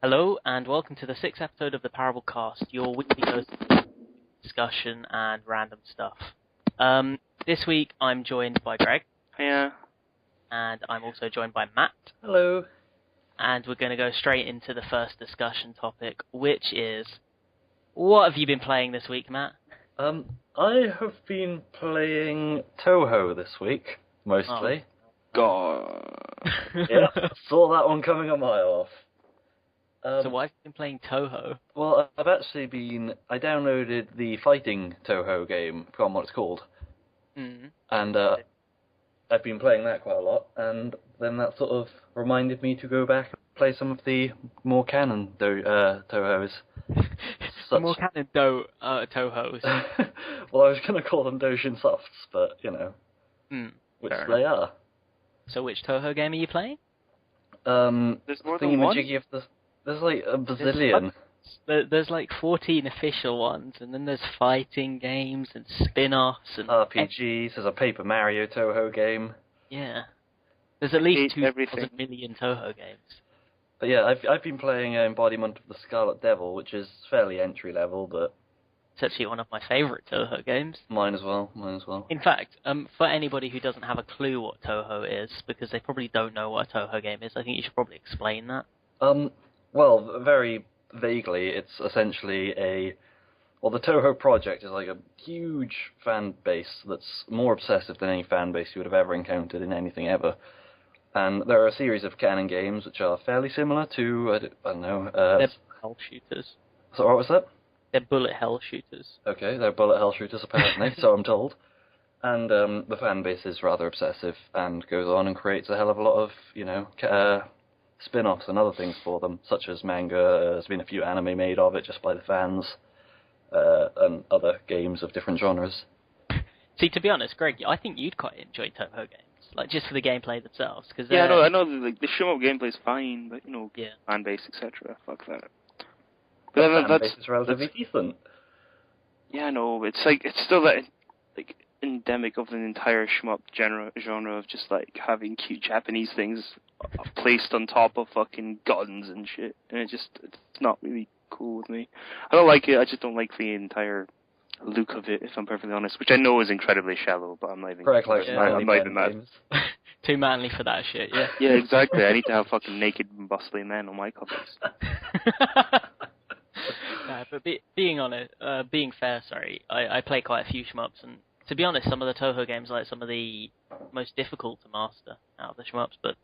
Hello, and welcome to the sixth episode of the Parable Cast, your weekly dose of discussion and random stuff. This week I'm joined by Greg. Yeah. And I'm also joined by Matt. Hello. And we're going to go straight into the first discussion topic, which is, what have you been playing this week, Matt? I have been playing Toho this week, mostly. God. Yeah, saw that one coming a mile off. So why have you been playing Toho? Well, I downloaded the fighting Toho game, I forgot what it's called. Mm. And I've been playing that quite a lot, and then that sort of reminded me to go back and play some of the more canon Tohos. The more canon Tohos. Well, I was going to call them Dojin Softs, but, which they are. So which Toho game are you playing? There's more than one? There's like a bazillion. There's like 14 official ones, and then there's fighting games and spin-offs and RPGs. There's a Paper Mario Toho game. Yeah, there's at least 2,000 million Toho games. But yeah, I've been playing Embodiment of the Scarlet Devil, which is fairly entry level, but it's actually one of my favourite Toho games. Mine as well. In fact, for anybody who doesn't have a clue what Toho is, because they probably don't know what a Toho game is, I think you should probably explain that. Well, very vaguely, it's essentially the Toho project is like a huge fan base that's more obsessive than any fan base you would have ever encountered in anything ever. And there are a series of canon games which are fairly similar to, I don't know... they're hell shooters. So what was that? They're bullet hell shooters. Okay, they're bullet hell shooters apparently, so I'm told. And the fan base is rather obsessive and goes on and creates a hell of a lot of, spin-offs and other things for them, such as manga. There's been a few anime made of it just by the fans, and other games of different genres. See, to be honest, Greg, I think you'd quite enjoy Toho games, like just for the gameplay themselves. Cause yeah, I know. Like the show-up gameplay's fine, but yeah. Fan base, etc. Fuck that. But fan base is relatively decent. Yeah, I know. It's still that endemic of an entire shmup genre of just like having cute Japanese things placed on top of fucking guns and shit, and it's not really cool with me. I don't like it. I just don't like the entire look of it, if I'm perfectly honest, which I know is incredibly shallow, but I'm not even. I'm not even mad. Too manly for that shit. Yeah. Yeah, exactly. I need to have fucking naked and bustling men on my covers. No, but being fair, I play quite a few shmups, and to be honest, some of the Toho games are like some of the most difficult to master out of the shmups, but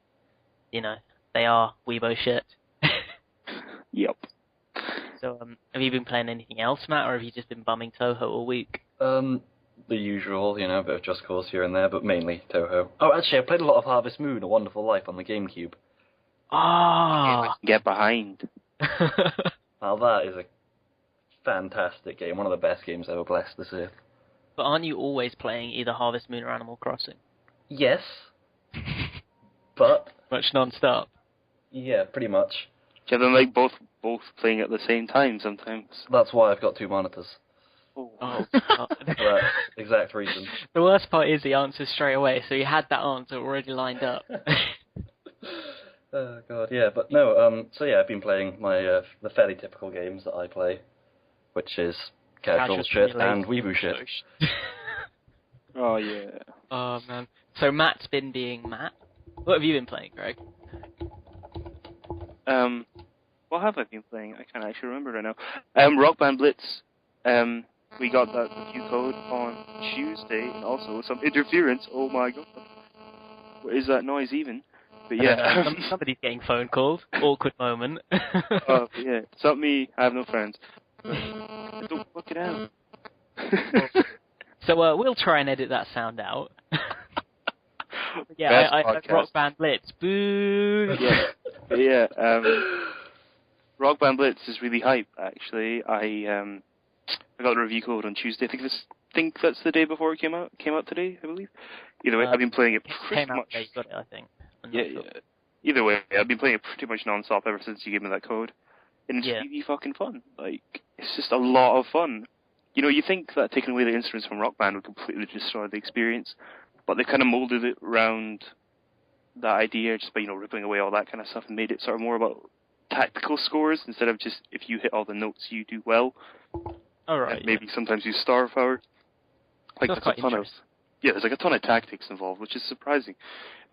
they are weebo shit. Yep. So, have you been playing anything else, Matt, or have you just been bumming Toho all week? The usual, a bit of Just Cause here and there, but mainly Toho. Oh, actually, I played a lot of Harvest Moon: A Wonderful Life on the GameCube. Ah! Get behind. Now that is a fantastic game, one of the best games ever blessed this earth. But aren't you always playing either Harvest Moon or Animal Crossing? Yes. But much non-stop. Yeah, pretty much. Do you have them both playing at the same time sometimes? That's why I've got two monitors. Oh. For that exact reason. The worst part is he answers straight away, so you had that answer already lined up. Oh god, yeah, but no. So yeah, I've been playing my the fairly typical games that I play, which is casual shit and weeaboo shit. Oh yeah. Oh man. So Matt's been being Matt. What have you been playing, Greg? What have I been playing? I can't actually remember right now. Rock Band Blitz. We got that review code on Tuesday, and also some interference. Oh my god. What is that noise even? But yeah. Somebody's getting phone calls. Awkward moment. Oh yeah. It's not me. I have no friends. Don't fuck it out. So we'll try and edit that sound out. Yeah, I heard Rock Band Blitz. Boo! Yeah. Rock Band Blitz is really hype, actually. I got the review code on Tuesday. I think that's the day before it came out. Came out today, I believe. Either way, I've been playing it pretty much. You got it, I think. Yeah. Either way, I've been playing it pretty much non-stop ever since you gave me that code. And it's really fucking fun. It's just a lot of fun. You think that taking away the instruments from Rock Band would completely destroy the experience, but they kind of molded it around that idea just by, ripping away all that kind of stuff and made it sort of more about tactical scores instead of just if you hit all the notes you do well. All right. And maybe sometimes use star power. Like That's quite interesting. There's like a ton of tactics involved, which is surprising,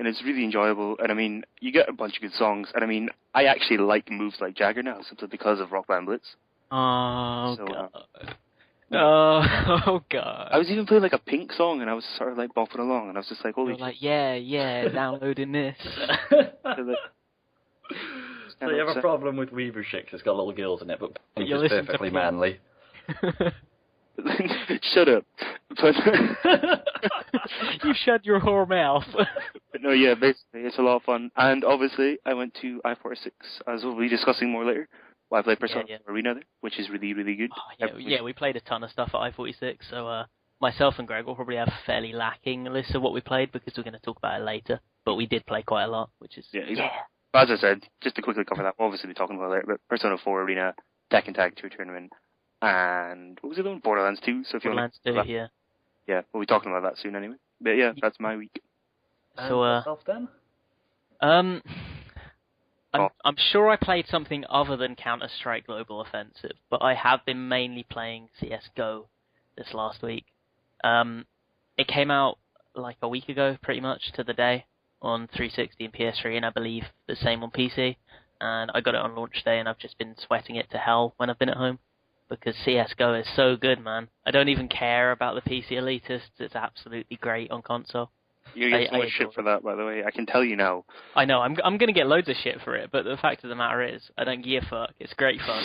and it's really enjoyable. And I mean, you get a bunch of good songs. And I mean, I actually like moves like Jagger now simply because of Rock Band Blitz. Oh So, god. Oh god. I was even playing like a Pink song, and I was sort of like bopping along, and I was just like, holy You're like, yeah, downloading this. So you have a problem with Weebu Shik, it's got little gills in it, but Pink you is listen to perfectly Pink. manly. Shut up. But You shut your whore mouth. But no, yeah, basically, it's a lot of fun. And obviously, I went to I-46, as we'll be discussing more later. Well, I played Persona Arena there, which is really, really good. Oh, we played a ton of stuff at I-46, so myself and Greg will probably have a fairly lacking list of what we played, because we're going to talk about it later. But we did play quite a lot, which is... Yeah, exactly. But as I said, just to quickly cover that, we'll obviously be talking about it later, but Persona 4 Arena, Tekken Tag 2 Tournament, and what was the other one? Borderlands 2. So if Borderlands 2, yeah. Yeah, we'll be talking about that soon anyway. But yeah, that's my week. So, yourself then? I'm sure I played something other than Counter-Strike Global Offensive, but I have been mainly playing CSGO this last week. It came out like a week ago, pretty much, to the day, on 360 and PS3, and I believe the same on PC. And I got it on launch day, and I've just been sweating it to hell when I've been at home, because CSGO is so good, man. I don't even care about the PC elitists. It's absolutely great on console. You get so much shit for that, by the way. I can tell you now. I know, I'm going to get loads of shit for it, but the fact of the matter is, I don't give a fuck. It's great fun.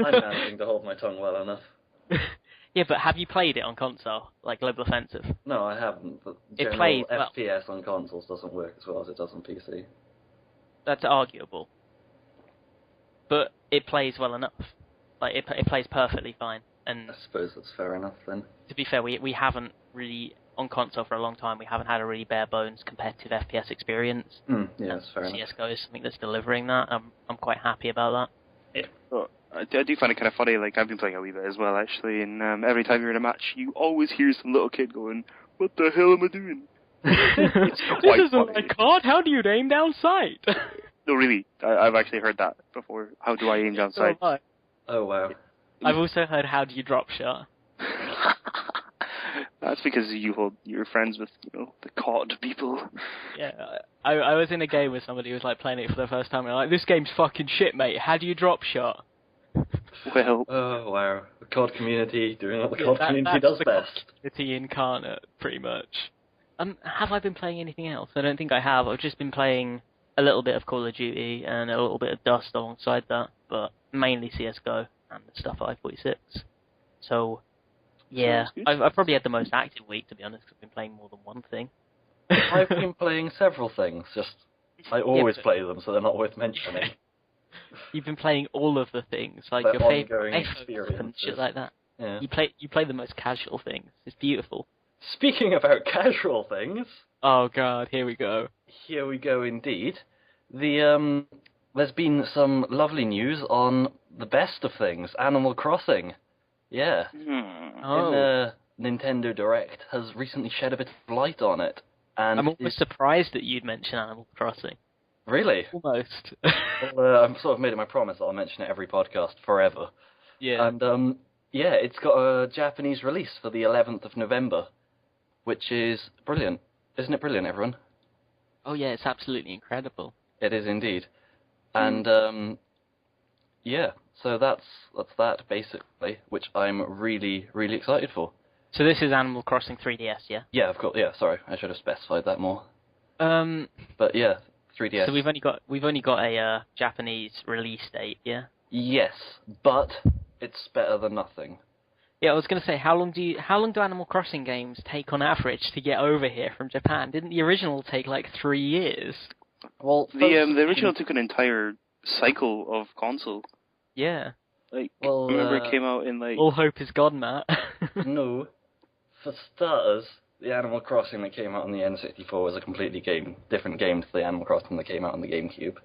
I'm managing to hold my tongue well enough. Yeah, but have you played it on console, like Global Offensive? No, I haven't, but It plays well. FPS on consoles doesn't work as well as it does on PC. That's arguable. But it plays well enough. Like, it plays perfectly fine. And I suppose that's fair enough then. to be fair, we haven't really, on console for a long time, we haven't had a really bare bones competitive FPS experience. Yeah, that's fair enough. CSGO is something that's delivering that. I'm quite happy about that. Yeah. Well, I do find it kind of funny, like, I've been playing a wee bit as well, actually, and every time you're in a match, you always hear some little kid going, "What the hell am I doing?" It's quite This isn't funny. my card, how do you aim down sight? No, really, I've actually heard that before. How do I aim down sight? So have I. Oh, wow. I've also heard, how do you drop shot? That's because you're friends with, the COD people. Yeah, I was in a game with somebody who was like playing it for the first time, and like, this game's fucking shit, mate. How do you drop shot? Well, oh wow, the COD community doing what the COD community does best. Community incarnate, pretty much. Have I been playing anything else? I don't think I have. I've just been playing a little bit of Call of Duty and a little bit of Dust alongside that, but mainly CS:GO and the stuff at I-46. So, yeah, I've probably had the most active week, to be honest, because I've been playing more than one thing. I've been playing several things, just I always play them, so they're not worth mentioning. You've been playing all of the things, like They're your ongoing favorite experiences and shit like that. Yeah. You play the most casual things. It's beautiful. Speaking about casual things, Oh god, here we go. here we go indeed. There's been some lovely news on the best of things, Animal Crossing. Yeah. Oh. Nintendo Direct has recently shed a bit of light on it. And I'm almost surprised that you'd mention Animal Crossing. Really? Almost. Well, I've sort of made it my promise that I'll mention it every podcast forever. Yeah. And, yeah, it's got a Japanese release for the 11th of November, which is brilliant. Isn't it brilliant, everyone? Oh yeah, it's absolutely incredible. It is indeed. And, yeah, so that's that, basically, which I'm really, really excited for. So this is Animal Crossing 3DS, yeah? Yeah, of course, yeah, sorry, I should have specified that more. Um, But yeah, 3DS. so we've only got a Japanese release date, yeah? Yes, but it's better than nothing. Yeah, I was going to say, how long do Animal Crossing games take on average to get over here from Japan? Didn't the original take like 3 years? Well, the original took an entire cycle of console. Yeah. Like, Well, I remember it came out in like... All hope is gone, Matt. No. For starters, the Animal Crossing that came out on the N64 was a completely different game to the Animal Crossing that came out on the GameCube.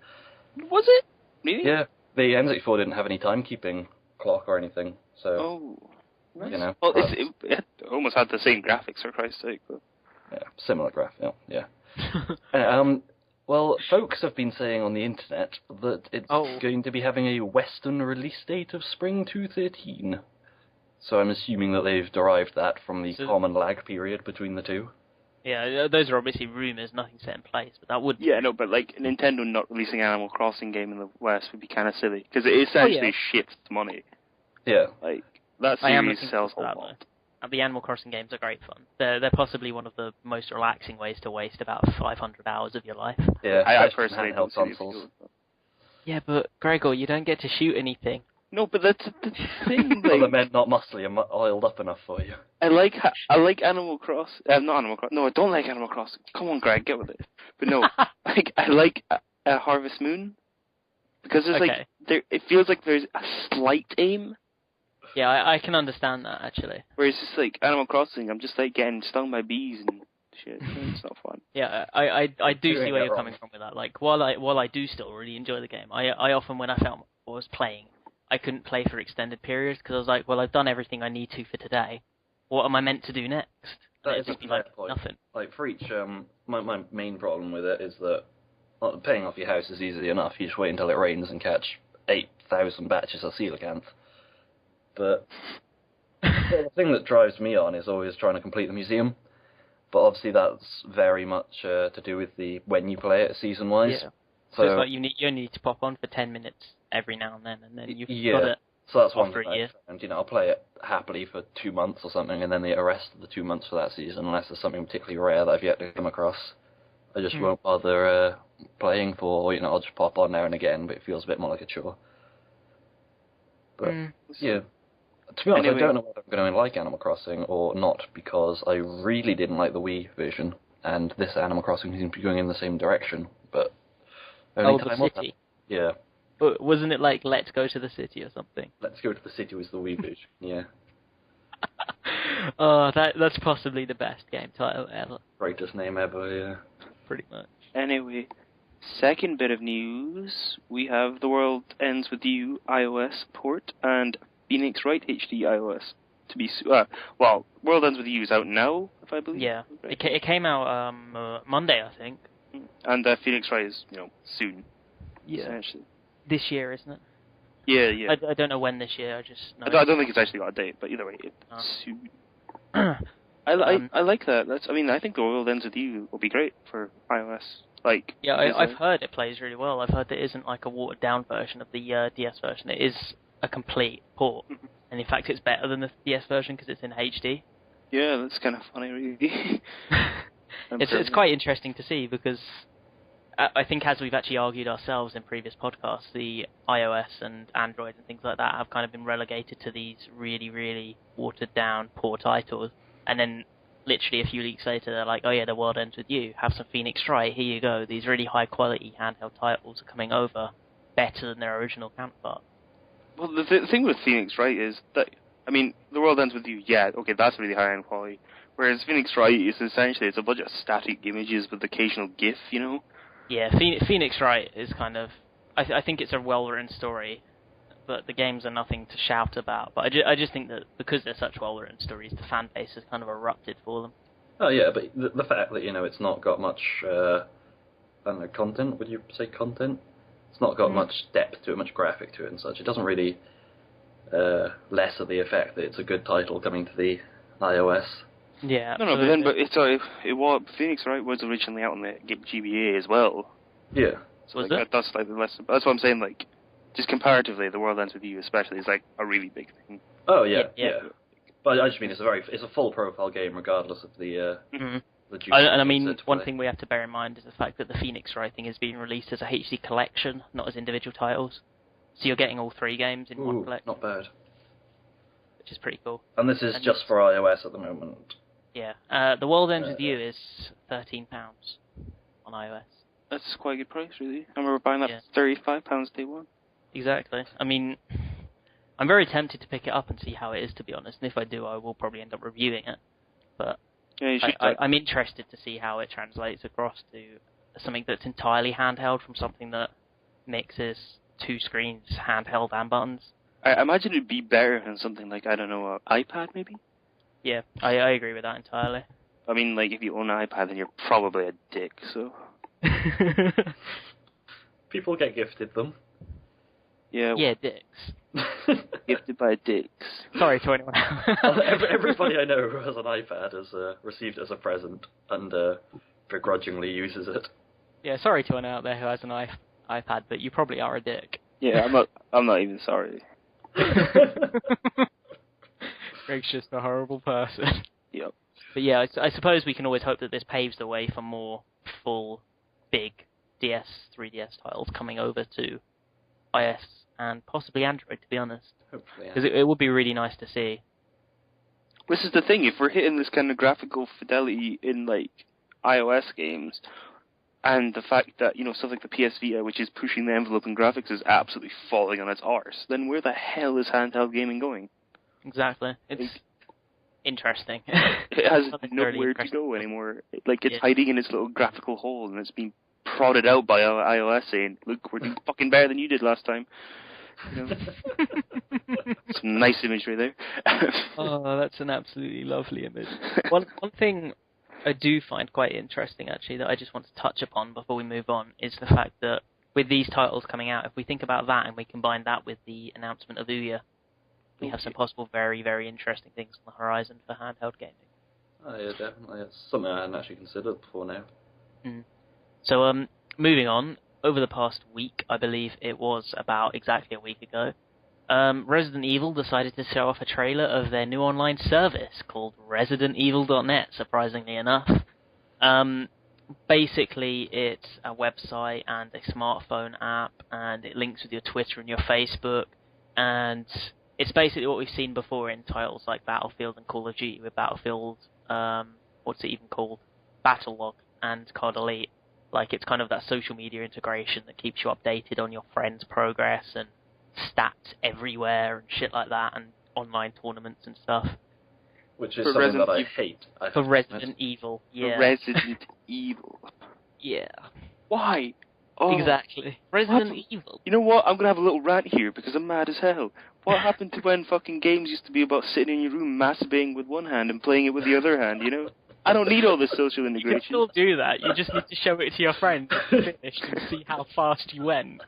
Was it? Really? Yeah, the N64 didn't have any timekeeping clock or anything, so, Oh. you know. Well, it almost had the same graphics, for Christ's sake. But... Yeah, similar graph, yeah. Well, folks have been saying on the internet that it's Oh. going to be having a Western release date of spring 2013. So I'm assuming that they've derived that from the common lag period between the two. Yeah, those are obviously rumours, nothing set in place, but that would... Yeah, no, but like Nintendo not releasing an Animal Crossing game in the West would be kind of silly because it essentially shifts money. Yeah. Like that I am series looking sells a forward to that, lot. though. The Animal Crossing games are great fun. They're possibly one of the most relaxing ways to waste about 500 hours of your life. Yeah, I personally handheld don't see the consoles. appeal. Yeah, but Gregor, you don't get to shoot anything. No, but that's the thing. Well, the Like, men not muscly and oiled up enough for you. I like Animal Cross. Not Animal Cross. No, I don't like Animal Crossing. Come on, Greg, get with it. But no, like I like Harvest Moon because there's like it feels like there's a slight aim. Yeah, I can understand that actually. Whereas just like Animal Crossing, I'm just like getting stung by bees and shit. It's not fun. Yeah, I do see where you're coming from with that. Like while I do still really enjoy the game, I often when I felt I was playing, I couldn't play for extended periods because I was like, well, I've done everything I need to for today. What am I meant to do next? That it'd just be like point. nothing. Like for each, my main problem with it is that paying off your house is easy enough. You just wait until it rains and catch 8,000 batches of coelacanth. But the thing that drives me on is always trying to complete the museum. But obviously that's very much to do with the when you play it season-wise. Yeah. So it's like you only need to pop on for 10 minutes every now and then you've got it. So that's one thing I found. You know, I'll play it happily for 2 months or something, and then the rest of the 2 months for that season, unless there's something particularly rare that I've yet to come across, I just won't bother playing for. You know, I'll just pop on now and again, but it feels a bit more like a chore. But yeah. To be honest, I don't know whether I'm going to like Animal Crossing or not, because I really didn't like the Wii version, and this Animal Crossing seems to be going in the same direction, but... the city? Yeah. But wasn't it like, let's go to the city or something? Let's go to the city was the Wii version, yeah. Oh, that's possibly the best game title ever. Greatest name ever, yeah. Pretty much. Anyway, second bit of news, we have The World Ends With You iOS port and Phoenix Wright HD iOS to be World Ends With You is out now, if I believe. Yeah, it came out Monday, I think. And Phoenix Wright is soon. Yeah, essentially. This year, isn't it? Yeah. I don't know when this year. I just know. I don't think it's actually got a date, but either way, it's soon. I like that. I think The World Ends With You will be great for iOS. I've heard it plays really well. I've heard it isn't like a watered down version of the DS version. It is a complete port, and in fact, it's better than the DS version because it's in HD. Yeah, that's kind of funny, really. It's quite interesting to see because I think, as we've actually argued ourselves in previous podcasts, the iOS and Android and things like that have kind of been relegated to these really, really watered down poor titles, and then literally a few weeks later they're like, oh yeah, The World Ends With You, have some Phoenix Wright, here you go. These really high quality handheld titles are coming over better than their original counterpart. Well, the thing with Phoenix Wright is that, The World Ends With You, yeah, okay, that's really high end quality. Whereas Phoenix Wright is essentially, it's a bunch of static images with occasional GIF, Yeah, Phoenix Wright is kind of... I think it's a well-written story, but the games are nothing to shout about. But I just think that because they're such well-written stories, the fan base has kind of erupted for them. Oh yeah, but the fact that, it's not got much, I don't know, content, would you say content? It's not got much depth to it, much graphic to it and such. It doesn't really lessen the effect that it's a good title coming to the iOS. Yeah, no, but Phoenix Wright was originally out on the GBA as well. Yeah. So that's slightly less. That's what I'm saying. Like, just comparatively, The World Ends With You, especially, is like a really big thing. Oh yeah. But I just mean it's a full profile game, regardless of the. One thing we have to bear in mind is the fact that the Phoenix Wright thing is being released as a HD collection, not as individual titles. So you're getting all 3 games in one collection. Not bad. Which is pretty cool. And this is just for iOS at the moment. Yeah. The World Ends With You is £13 on iOS. That's quite a good price, really. I remember buying that for £35 day one. Exactly. I'm very tempted to pick it up and see how it is, to be honest. And if I do, I will probably end up reviewing it. But I'm interested to see how it translates across to something that's entirely handheld from something that mixes 2 screens, handheld and buttons. I imagine it'd be better than something like, I don't know, an iPad maybe? Yeah, I agree with that entirely. If you own an iPad, then you're probably a dick, so... People get gifted them. Yeah, Yeah, dicks. gifted by dicks. Sorry to anyone. Everybody I know who has an iPad has received it as a present and begrudgingly uses it. Yeah, sorry to anyone out there who has an iPad, but you probably are a dick. Yeah, I'm not even sorry. Greg's just a horrible person. Yep. But yeah, I suppose we can always hope that this paves the way for more full, big DS, 3DS titles coming over to iOS and possibly Android, to be honest. Hopefully, Because it would be really nice to see. This is the thing, if we're hitting this kind of graphical fidelity in, like, iOS games, and the fact that, stuff like the PS Vita, which is pushing the envelope in graphics, is absolutely falling on its arse, then where the hell is handheld gaming going? Exactly. It's interesting. It has Something nowhere really to go anymore. Like, it's Yeah. hiding in its little graphical hole, and it's being prodded out by iOS saying, look, we're doing fucking better than you did last time. Some nice imagery there. Oh, that's an absolutely lovely image. One thing I do find quite interesting, actually, that I just want to touch upon before we move on, is the fact that with these titles coming out, if we think about that and we combine that with the announcement of Ouya, we have some possible very, very interesting things on the horizon for handheld gaming. Oh yeah, definitely. It's something I hadn't actually considered before now. So, moving on, over the past week, I believe it was about exactly a week ago, Resident Evil decided to show off a trailer of their new online service called ResidentEvil.net, surprisingly enough. Basically, it's a website and a smartphone app, and it links with your Twitter and your Facebook, and it's basically what we've seen before in titles like Battlefield and Call of Duty, with Battlefield, what's it even called? Battlelog and COD Elite. Like, it's kind of that social media integration that keeps you updated on your friends' progress and stats everywhere and shit like that, and online tournaments and stuff. Which is For something that I Resident hate. For Resident Evil, yeah. Resident Evil. Yeah. Why? Oh, Exactly. Resident Evil. You know what? I'm going to have a little rant here because I'm mad as hell. What happened to when fucking games used to be about sitting in your room masturbating with one hand and playing it with the other hand, I don't need all this social You can integration. still do that, you just need to show it to your friends and finish and see how fast you went.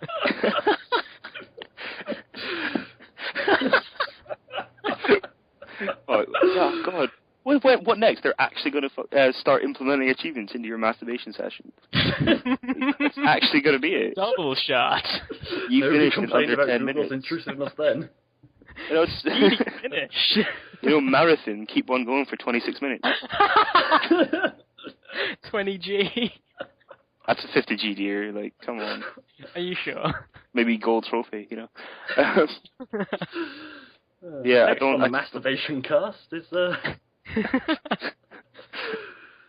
Oh God. What next? They're actually going to start implementing achievements into your masturbation session. That's actually going to be it. Double shot. You Nobody finished in complained under about 10 Google's minutes. intrusiveness then. Finish. Marathon, keep on going for 26 minutes. 20G. That's a 50G, dear. Like, come on. Are you sure? Maybe gold trophy, Yeah, I don't. On the masturbation cast is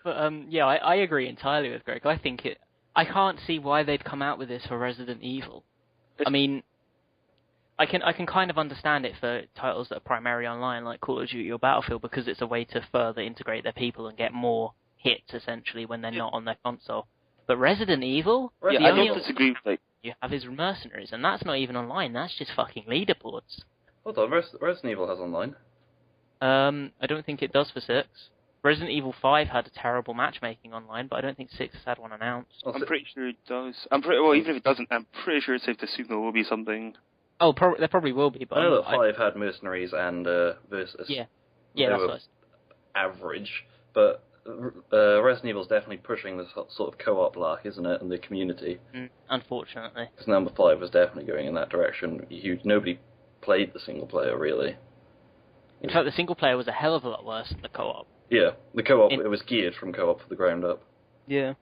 But yeah, I agree entirely with Greg. I can't see why they'd come out with this for Resident Evil. I mean, I can kind of understand it for titles that are primarily online, like Call of Duty or Battlefield, because it's a way to further integrate their people and get more hits, essentially, when they're not on their console. But Resident Evil? Yeah, I don't disagree with, like... You have is Mercenaries, and that's not even online, that's just fucking leaderboards. Hold on, Resident Evil has online. I don't think it does for 6. Resident Evil 5 had a terrible matchmaking online, but I don't think 6 has had one announced. I'm pretty sure it does. Well, even if it doesn't, I'm pretty sure it's safe to assume there will be something. Oh, there probably will be, but I know that 5 had Mercenaries and Versus. Yeah, they that's were what average, but Resident Evil's definitely pushing this sort of co-op lark, isn't it, in the community? Unfortunately. Because number 5 was definitely going in that direction. Nobody played the single player, really. In fact, the single player was a hell of a lot worse than the co-op. Yeah, the co-op, it was geared from co-op for the ground up. Yeah.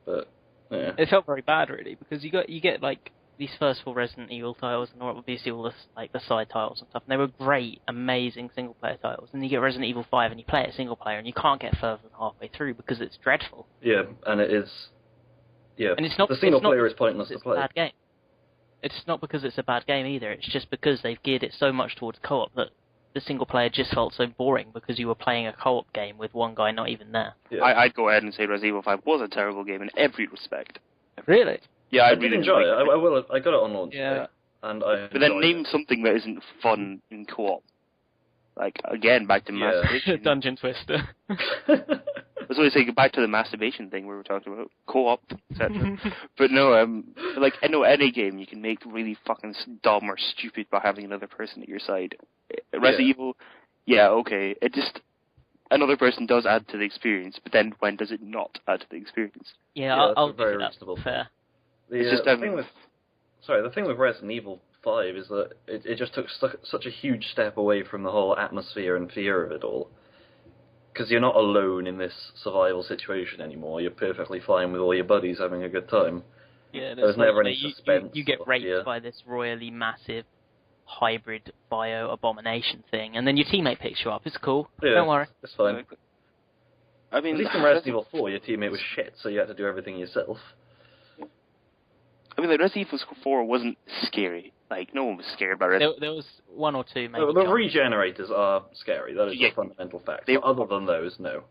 But, yeah. It felt very bad, really, because you get like, these first 4 Resident Evil titles, and obviously all the, like, the side titles and stuff, and they were great, amazing single-player titles. And you get Resident Evil 5, and you play it single-player, and you can't get further than halfway through, because it's dreadful. Yeah, and it is... Yeah, and it's not, the single-player is pointless to play. It's a bad game. It's not because it's a bad game, either. It's just because they've geared it so much towards co-op that the single-player just felt so boring, because you were playing a co-op game with one guy not even there. Yeah. I'd go ahead and say Resident Evil 5 was a terrible game in every respect. Really? Yeah, I did enjoy it. I got it on launch day, and but then name something that isn't fun in co-op. Like, again, back to masturbation. Dungeon Twister. That's what I say. Back to the masturbation thing we were talking about, co-op, etc. But no, like I know any game you can make really fucking dumb or stupid by having another person at your side. Resident Evil, yeah, okay. It just another person does add to the experience, but then when does it not add to the experience? Yeah, that's I'll a very give it reasonable that fair. The thing with Resident Evil 5 is that it just took such a huge step away from the whole atmosphere and fear of it all. Because you're not alone in this survival situation anymore. You're perfectly fine with all your buddies having a good time. Yeah, there's never any suspense. You get raped by this royally massive hybrid bio abomination thing, and then your teammate picks you up. It's cool. Yeah, Don't worry. It's fine. I mean, at least in Resident Evil 4, your teammate was shit, so you had to do everything yourself. I mean, like, Resident Evil 4 wasn't scary. Like, no one was scared about it. There was one or two, maybe. The regenerators are scary. That is a fundamental fact. But other than those, no.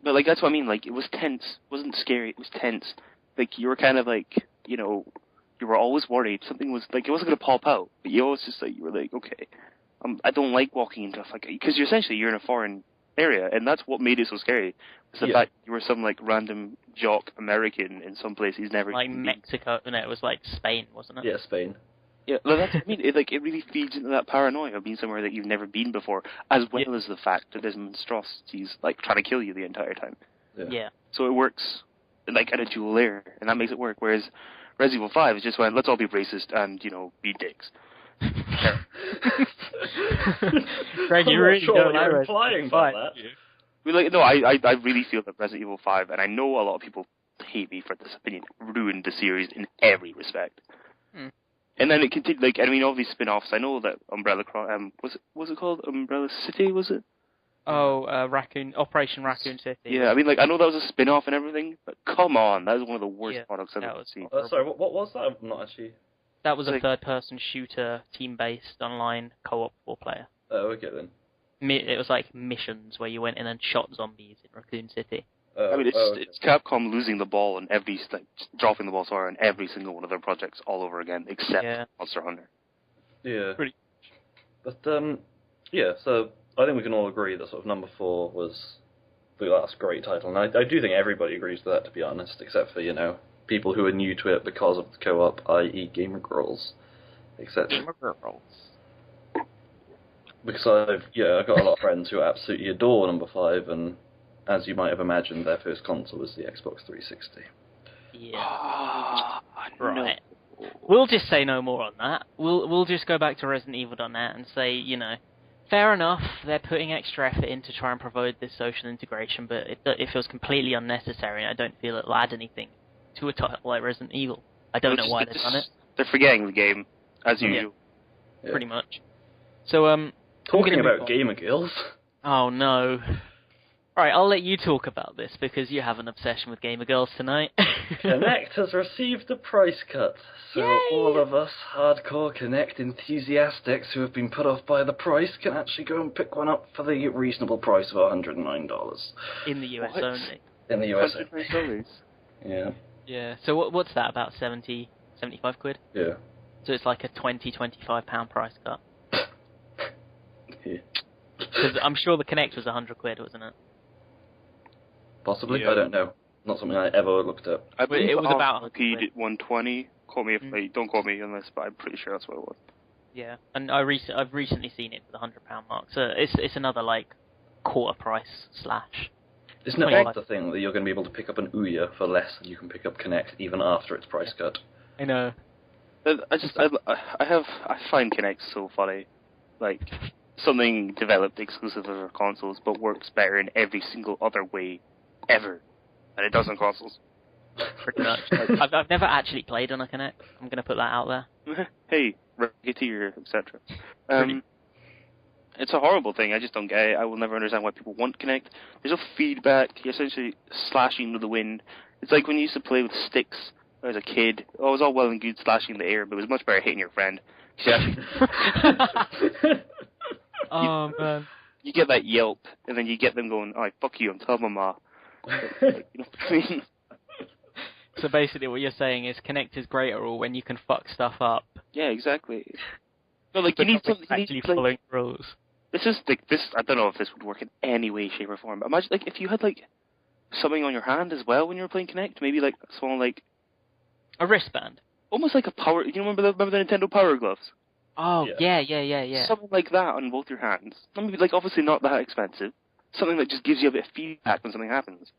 But, like, that's what I mean. Like, it was tense. It wasn't scary. It was tense. Like, you were kind of like, you know, you were always worried. Something was, like, it wasn't going to pop out. But you always just, like, you were like, okay, I don't like walking into, like, because you're in a foreign area, and that's what made it so scary. Was the fact you were some, like, random jock American in some place he's never like been. Mexico, no, it was like Spain, wasn't it? Yeah, Spain. Yeah, well, that's what I mean. It really feeds into that paranoia of being somewhere that you've never been before, as well as the fact that there's monstrosities, like, trying to kill you the entire time. Yeah. So it works, like, at a dual layer, and that makes it work, whereas Resident Evil 5 is just went, let's all be racist and, you know, be dicks. Greg, you really don't like implying by that. I mean, like, no, I really feel that Resident Evil 5, and I know a lot of people hate me for this opinion, ruined the series in every respect. And then it continued, like, I mean, all these spin-offs, I know that Umbrella was it called Umbrella City, was it? Oh, Operation Raccoon City. Yeah, I mean, like, I know that was a spin-off and everything, but come on, that was one of the worst products I've ever seen. Sorry, what was that? I'm not actually... That was a third-person shooter, team-based, online, co-op four-player. Oh, okay then. It was like missions where you went in and shot zombies in Raccoon City. I mean, it's Capcom losing the ball on every, like, dropping the ball, on every single one of their projects all over again, except Monster Hunter. Yeah. Pretty. But, yeah, so I think we can all agree that sort of number 4 was the last great title. And I do think everybody agrees with that, to be honest, except for, you know, people who are new to it because of the co-op, i.e. Gamer Girls, etc. Gamer Girls. Because I've got a lot of friends who absolutely adore number 5, and as you might have imagined, their first console was the Xbox 360. Yeah. Right. We'll just say no more on that. We'll just go back to ResidentEvil.net and say, you know, fair enough, they're putting extra effort in to try and provide this social integration, but it feels completely unnecessary, and I don't feel it'll add anything to a title like Resident Evil. I don't know why they've done it. They're forgetting the game, as usual. Yeah. Pretty much. So, talking about Gamer Girls. Oh no. Alright, I'll let you talk about this, because you have an obsession with Gamer Girls tonight. Kinect has received a price cut, so Yay! all of us hardcore Kinect enthusiasts who have been put off by the price can actually go and pick one up for the reasonable price of $109. In the US only. In the US only. Yeah. Yeah, so what's that, about 70, 75 quid? Yeah. So it's like a £20-25 price cut. Yeah. Because I'm sure the Kinect was 100 quid, wasn't it? Possibly, I don't know. Not something I ever looked at. I believe it was about RP 120. Call me if don't quote me on this, but I'm pretty sure that's what it was. Yeah, and I've recently seen it for the £100 mark, so it's another like quarter price slash. Isn't it odd to think that you're going to be able to pick up an Ouya for less than you can pick up Kinect, even after its price cut? I know. I find Kinect so funny, like something developed exclusive for consoles, but works better in every single other way ever than it does on consoles. Pretty much. I've never actually played on a Kinect. I'm going to put that out there. Hey, Rocketeer, etc. It's a horrible thing. I just don't get it. I will never understand why people want Kinect. There's no feedback. You're essentially slashing to the wind. It's like when you used to play with sticks as a kid. Oh, it was all well and good slashing in the air, but it was much better hitting your friend. Oh, man. You get that yelp, and then you get them going, oh, fuck you, I'm telling my ma. Like, you know what I mean? So basically what you're saying is Kinect is greater all when you can fuck stuff up. Yeah, exactly. No, like, but you need something actually following rules. This is, like, I don't know if this would work in any way, shape, or form, but imagine, like, if you had, like, something on your hand as well when you're playing Kinect. Maybe like something like A wristband. almost like a power. You remember the Nintendo Power Gloves? Oh, yeah. Something like that on both your hands. Maybe like obviously not that expensive. Something that just gives you a bit of feedback when something happens.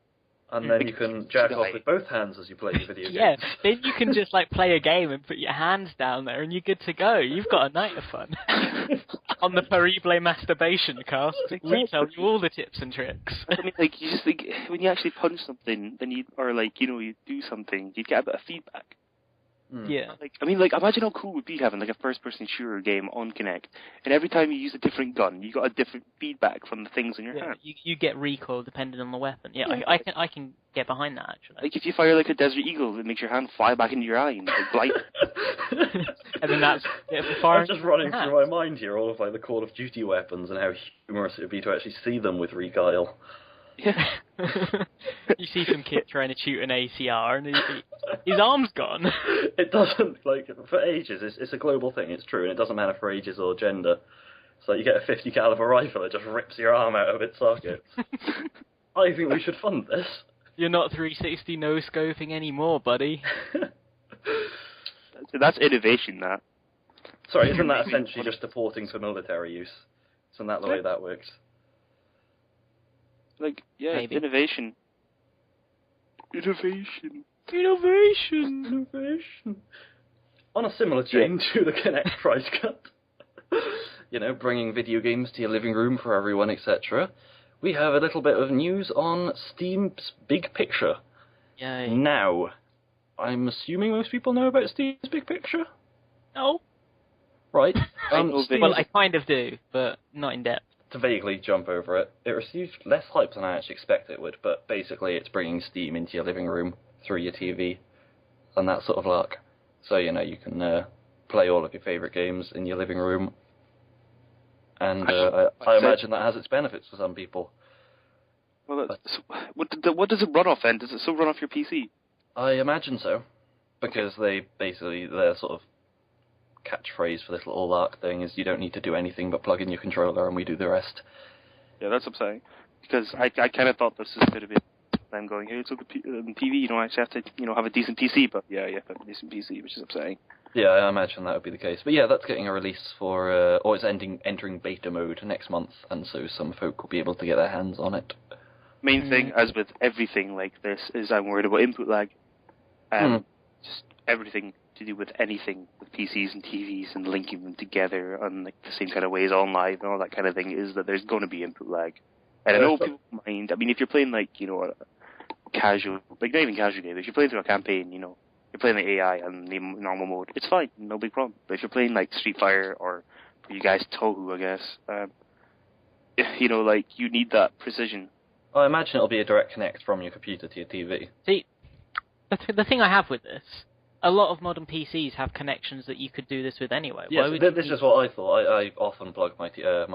And then you can jack off with both hands as you play your video games. Yeah, then you can just like play a game and put your hands down there and you're good to go. You've got a night of fun. On the Perible Masturbation cast, we tell you all the tips and tricks. I mean, like, you just think, when you actually punch something, then you do something, you'd get a bit of feedback. Yeah. Imagine how cool it would be having, like, a first-person shooter game on Kinect, and every time you use a different gun, you got a different feedback from the things in your hand. You get recoil depending on the weapon. Yeah, I can get behind that, actually. Like, if you fire, like, a Desert Eagle, it makes your hand fly back into your eye and, like, blind. And then that's firing. I'm just running through my mind here all of, like, the Call of Duty weapons and how humorous it would be to actually see them with recoil. Yeah. You see some kid trying to shoot an ACR and his arm's gone. It doesn't, like, for ages, it's a global thing, it's true, and it doesn't matter for ages or gender. So you get a 50 caliber rifle, it just rips your arm out of its socket. I think we should fund this. You're not 360 no-scoping anymore, buddy. That's innovation, that. Sorry, isn't that essentially just deporting for military use? Isn't that the way that works? Like, yeah, Maybe. Innovation. On a similar chain to the Kinect price cut, bringing video games to your living room for everyone, etc., we have a little bit of news on Steam's Big Picture. Yay. Now, I'm assuming most people know about Steam's Big Picture? No. Right. Well, I kind of do, but not in depth. To vaguely jump over it, it received less hype than I actually expected it would, but basically it's bringing Steam into your living room through your TV and that sort of lark. So, you can play all of your favourite games in your living room, and I imagine that has its benefits for some people. Well, what does it run off then? Does it still run off your PC? I imagine so, because their sort of catchphrase for this little lark thing is you don't need to do anything but plug in your controller and we do the rest. Yeah, that's upsetting. Because I kind of thought this was going to be them going, hey, it's on the TV, you don't actually have to, have a decent PC, but yeah, you have a decent PC, which is upsetting. Yeah, I imagine that would be the case. But yeah, that's getting a release for, or it's entering beta mode next month, and so some folk will be able to get their hands on it. Main thing, as with everything like this, is I'm worried about input lag. Just everything to do with anything with PCs and TVs and linking them together on like the same kind of ways on live and all that kind of thing is that there's going to be input lag. And I know people mind. I mean, if you're playing like a casual, like not even casual game, if you're playing through a campaign, you're playing the AI and the normal mode, it's fine, no big problem. But if you're playing like Street Fighter or for you guys Tohu, I guess, you need that precision. I imagine it'll be a direct connect from your computer to your TV. See, the thing I have with this, a lot of modern PCs have connections that you could do this with anyway. Yes, this is what I thought. I often plug my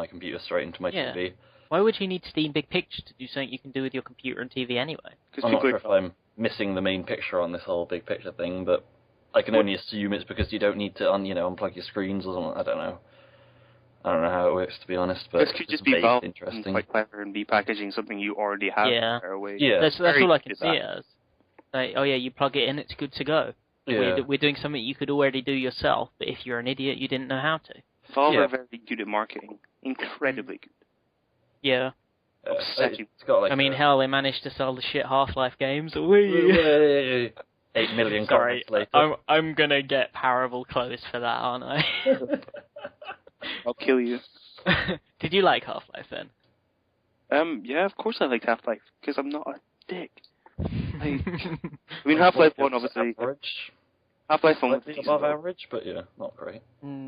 computer straight into my TV. Why would you need Steam Big Picture to do something you can do with your computer and TV anyway? I'm not sure if I'm missing the main picture on this whole Big Picture thing, but I can only assume it's because you don't need to unplug your screens or something. I don't know. I don't know how it works, to be honest, but this could just be Valve interesting. Quite clever and be packaging something you already have. Yeah, that's all I can see it as. Like, oh yeah, you plug it in, it's good to go. Yeah. We're doing something you could already do yourself, but if you're an idiot, you didn't know how to. Valve are very good at marketing. Incredibly good. Yeah. It's got like hell, they managed to sell the shit Half-Life games. 8 million Sorry, comments later. I'm gonna get Parable closed for that, aren't I? I'll kill you. Did you like Half-Life then? Yeah, of course I liked Half-Life, because I'm not a dick. Half-Life 1, obviously. Average. Half-Life 1 was above average, but yeah, not great.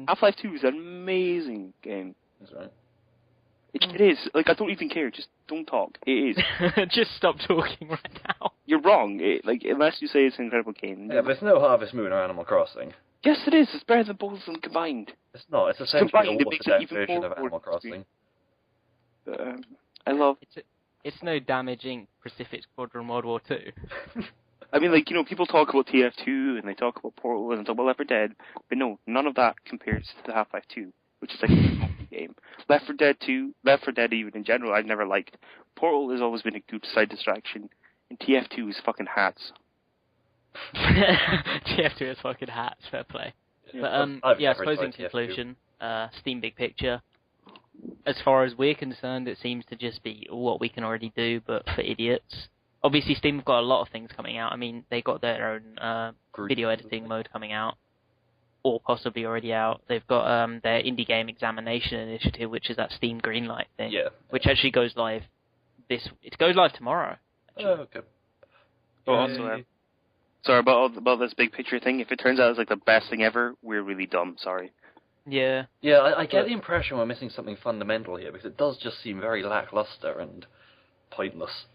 Half-Life 2 is an amazing game. That's right. It is. Like, I don't even care. Just don't talk. It is. Just stop talking right now. You're wrong. Unless you say it's an incredible game. Yeah, but it's no Harvest Moon or Animal Crossing. Yes, it is. It's better than both of them combined. It's not. It's essentially combined, a watered-down version of Animal Crossing. I love... It's no damaging Pacific Squadron World War II. people talk about TF2 and they talk about Portal and they talk about Left 4 Dead, but no, none of that compares to the Half-Life 2, which is like a game. Left 4 Dead 2, Left 4 Dead even in general, I've never liked. Portal has always been a good side distraction. And TF2 is fucking hats. TF2 is fucking hats, fair play. Yeah. But I've yeah, I never suppose tried in TF2. conclusion, Steam Big Picture, as far as we're concerned, it seems to just be what we can already do, but for idiots. Obviously, Steam have got a lot of things coming out. I mean, they got their own video editing mode coming out, or possibly already out. They've got their indie game examination initiative, which is that Steam Greenlight thing, Yeah. which actually goes live it goes live tomorrow. Oh, okay. Oh, also, sorry about this big picture thing. If it turns out it's like the best thing ever, we're really dumb. Sorry. Yeah. Yeah, I get the impression we're missing something fundamental here, because it does just seem very lackluster and pointless.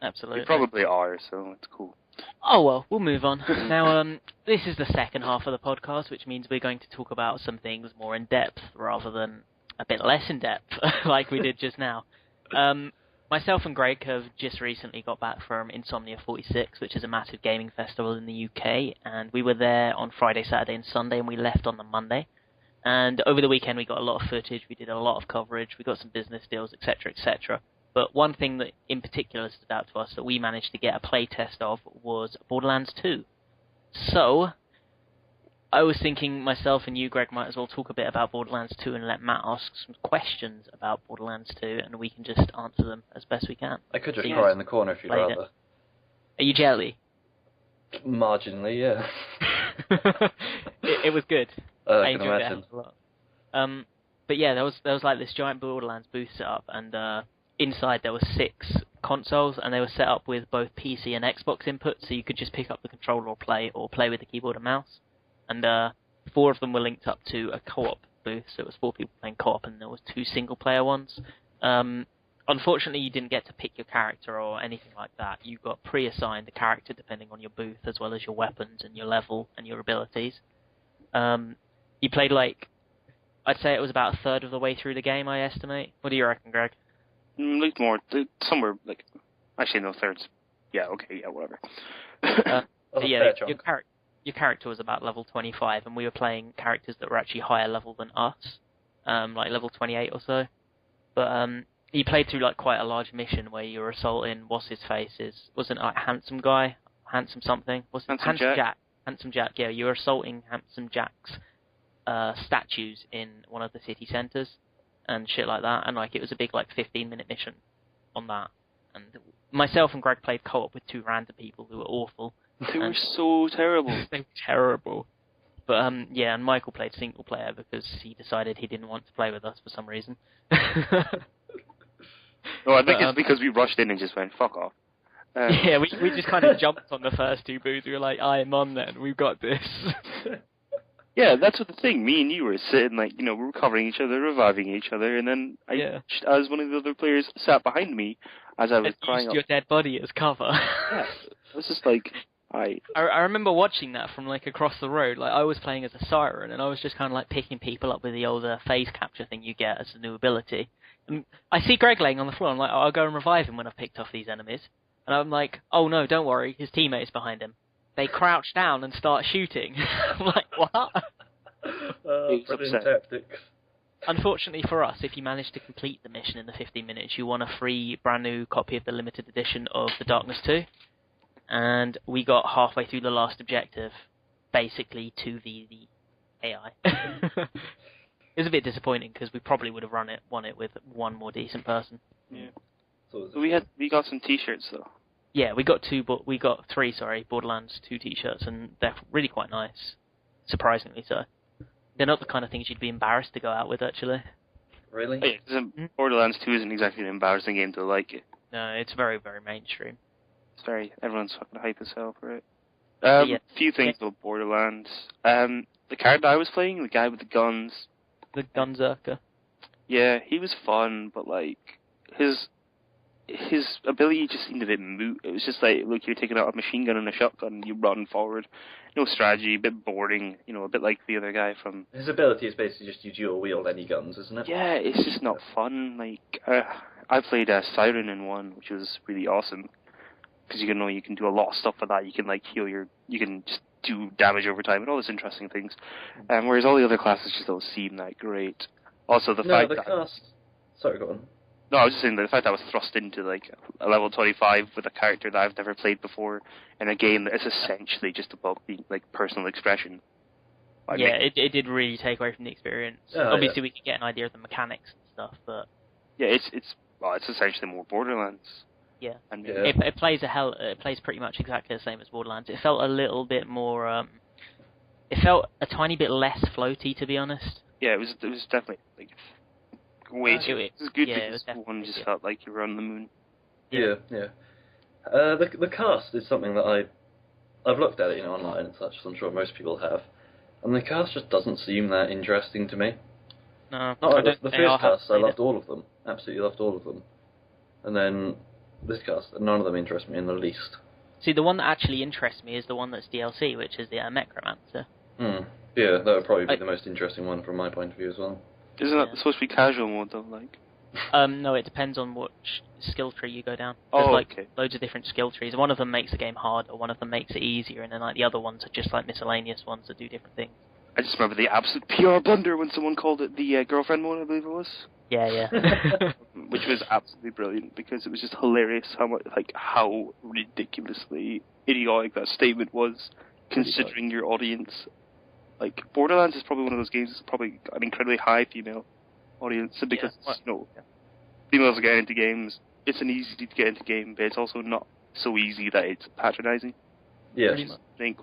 Absolutely. We probably are, so it's cool. Oh well, we'll move on. Now, this is the second half of the podcast, which means we're going to talk about some things more in depth rather than a bit less in depth, like we did just now. Myself and Greg have just recently got back from Insomnia 46, which is a massive gaming festival in the UK, and we were there on Friday, Saturday, and Sunday, and we left on the Monday. And over the weekend, we got a lot of footage, we did a lot of coverage, we got some business deals, etc., etc. But one thing that in particular stood out to us that we managed to get a play test of was Borderlands 2. So, I was thinking myself and you, Greg, might as well talk a bit about Borderlands 2 and let Matt ask some questions about Borderlands 2, and we can just answer them as best we can. I could just Yes. cry in the corner if you'd Played rather. Are you jelly? Marginally, yeah. it was good. I I can enjoyed imagine. it a lot. But yeah, there was like this giant Borderlands booth set up, and inside there were 6 consoles, and they were set up with both PC and Xbox input, so you could just pick up the controller or play with the keyboard and mouse. And 4 of them were linked up to a co-op booth, so it was 4 people playing co-op, and there was 2 single-player ones. Unfortunately, you didn't get to pick your character or anything like that. You got pre-assigned a character depending on your booth, as well as your weapons and your level and your abilities. You played I'd say it was about a third of the way through the game, I estimate. What do you reckon, Greg? Like more, somewhere like, actually no thirds. Yeah, okay, yeah, whatever. That's a Yeah, fair chunk. your character was about level 25, and we were playing characters that were actually higher level than us, like level 28 or so. But you played through like quite a large mission where you were assaulting what's his face's, wasn't it like handsome guy, handsome something, was it Handsome Jack? Handsome Jack. Yeah, you were assaulting Handsome Jack's statues in one of the city centres and shit like that, and like it was a big like 15-minute mission on that. And myself and Greg played co-op with 2 random people who were awful. They were so terrible. They were terrible. But yeah, and Michael played single player because he decided he didn't want to play with us for some reason. No, I think it's because we rushed in and just went, fuck off. Yeah, we just kind of jumped on the first 2 booths. We were like, I'm on then, we've got this. Yeah, that's what the thing. Me and you were sitting, like, we were covering each other, reviving each other, and then as one of the other players sat behind me as I was crying used your dead body as cover. Yeah, it was just like, I remember watching that from like across the road. Like I was playing as a siren, and I was just kind of like picking people up with the older phase capture thing you get as a new ability. And I see Greg laying on the floor. I'm like, I'll go and revive him when I've picked off these enemies. And I'm like, oh no, don't worry, his teammate's behind him. They crouch down and start shooting. I'm like, what? Brilliant tactics. Unfortunately for us, if you manage to complete the mission in the 15 minutes, you won a free brand new copy of the limited edition of The Darkness 2. And we got halfway through the last objective, basically 2v the AI. It was a bit disappointing because we probably would have won it with one more decent person. Yeah. So we got some T-shirts though. Yeah, we got 3 Borderlands 2 T-shirts, and they're really quite nice. Surprisingly so. They're not the kind of things you'd be embarrassed to go out with, actually. Really? Oh, yeah, 'cause Borderlands 2 isn't exactly an embarrassing game to like. No, it's very, very mainstream. It's everyone's fucking hype as hell for it. Yeah. Few things about Borderlands. The character I was playing, the guy with the guns. The Gunzerker. Yeah, he was fun, but like his ability just seemed a bit moot. It was just like, look, you're taking out a machine gun and a shotgun, and you run forward. No strategy, a bit boring, a bit like the other guy from... His ability is basically just you dual wield any guns, isn't it? Yeah, it's just not fun. Like, I played Siren in one, which was really awesome. Because you can do a lot of stuff with that. You can like heal you can just do damage over time and all those interesting things. Whereas all the other classes just don't seem that great. Also, the fact that... Sorry, go on. No, I was just saying that the fact that I was thrust into like a level 25 with a character that I've never played before in a game that is essentially just about being like personal expression. Yeah, it did really take away from the experience. Obviously, we could get an idea of the mechanics and stuff, but yeah, it's essentially more Borderlands. Yeah, and it plays it plays pretty much exactly the same as Borderlands. It felt a little bit more. It felt a tiny bit less floaty, to be honest. Yeah, it was definitely like way too. It was good yeah, because one just felt like you were on the moon. Yeah. The cast is something that I've looked at it, online and such. So I'm sure most people have, and the cast just doesn't seem that interesting to me. No, not like the first cast. I loved all of them. Absolutely loved all of them, and then this cast, none of them interest me in the least. See, the one that actually interests me is the one that's DLC, which is the Necromancer. Yeah, that would probably be the most interesting one from my point of view as well. Isn't that supposed to be casual mode though? Like. No, it depends on which skill tree you go down. There's loads of different skill trees. One of them makes the game harder, one of them makes it easier, and then the other ones are just like miscellaneous ones that do different things. I just remember the absolute PR blunder when someone called it the girlfriend mode, I believe it was. Yeah. Which was absolutely brilliant because it was just hilarious how ridiculously idiotic that statement was, considering your audience. Like Borderlands is probably one of those games that's probably got an incredibly high female audience because females are getting into games. It's an easy to get into game, but it's also not so easy that it's patronizing. Yes. I think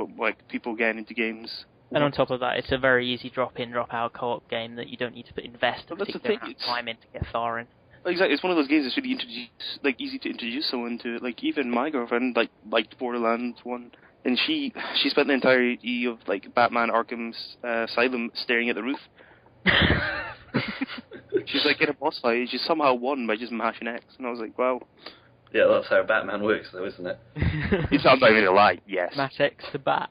people getting into games. And on top of that, it's a very easy drop-in, drop-out co-op game that you don't need to invest a particular amount of time in to get far in. Exactly, it's one of those games that's really easy to introduce someone to. Like even my girlfriend liked Borderlands 1, and she spent the entirety of Batman Arkham's Asylum staring at the roof. She's in a boss fight, she somehow won by just mashing X, and I was like, wow. Yeah, that's how Batman works, though, isn't it? It's not even a lie. Yes. Mash X to bat.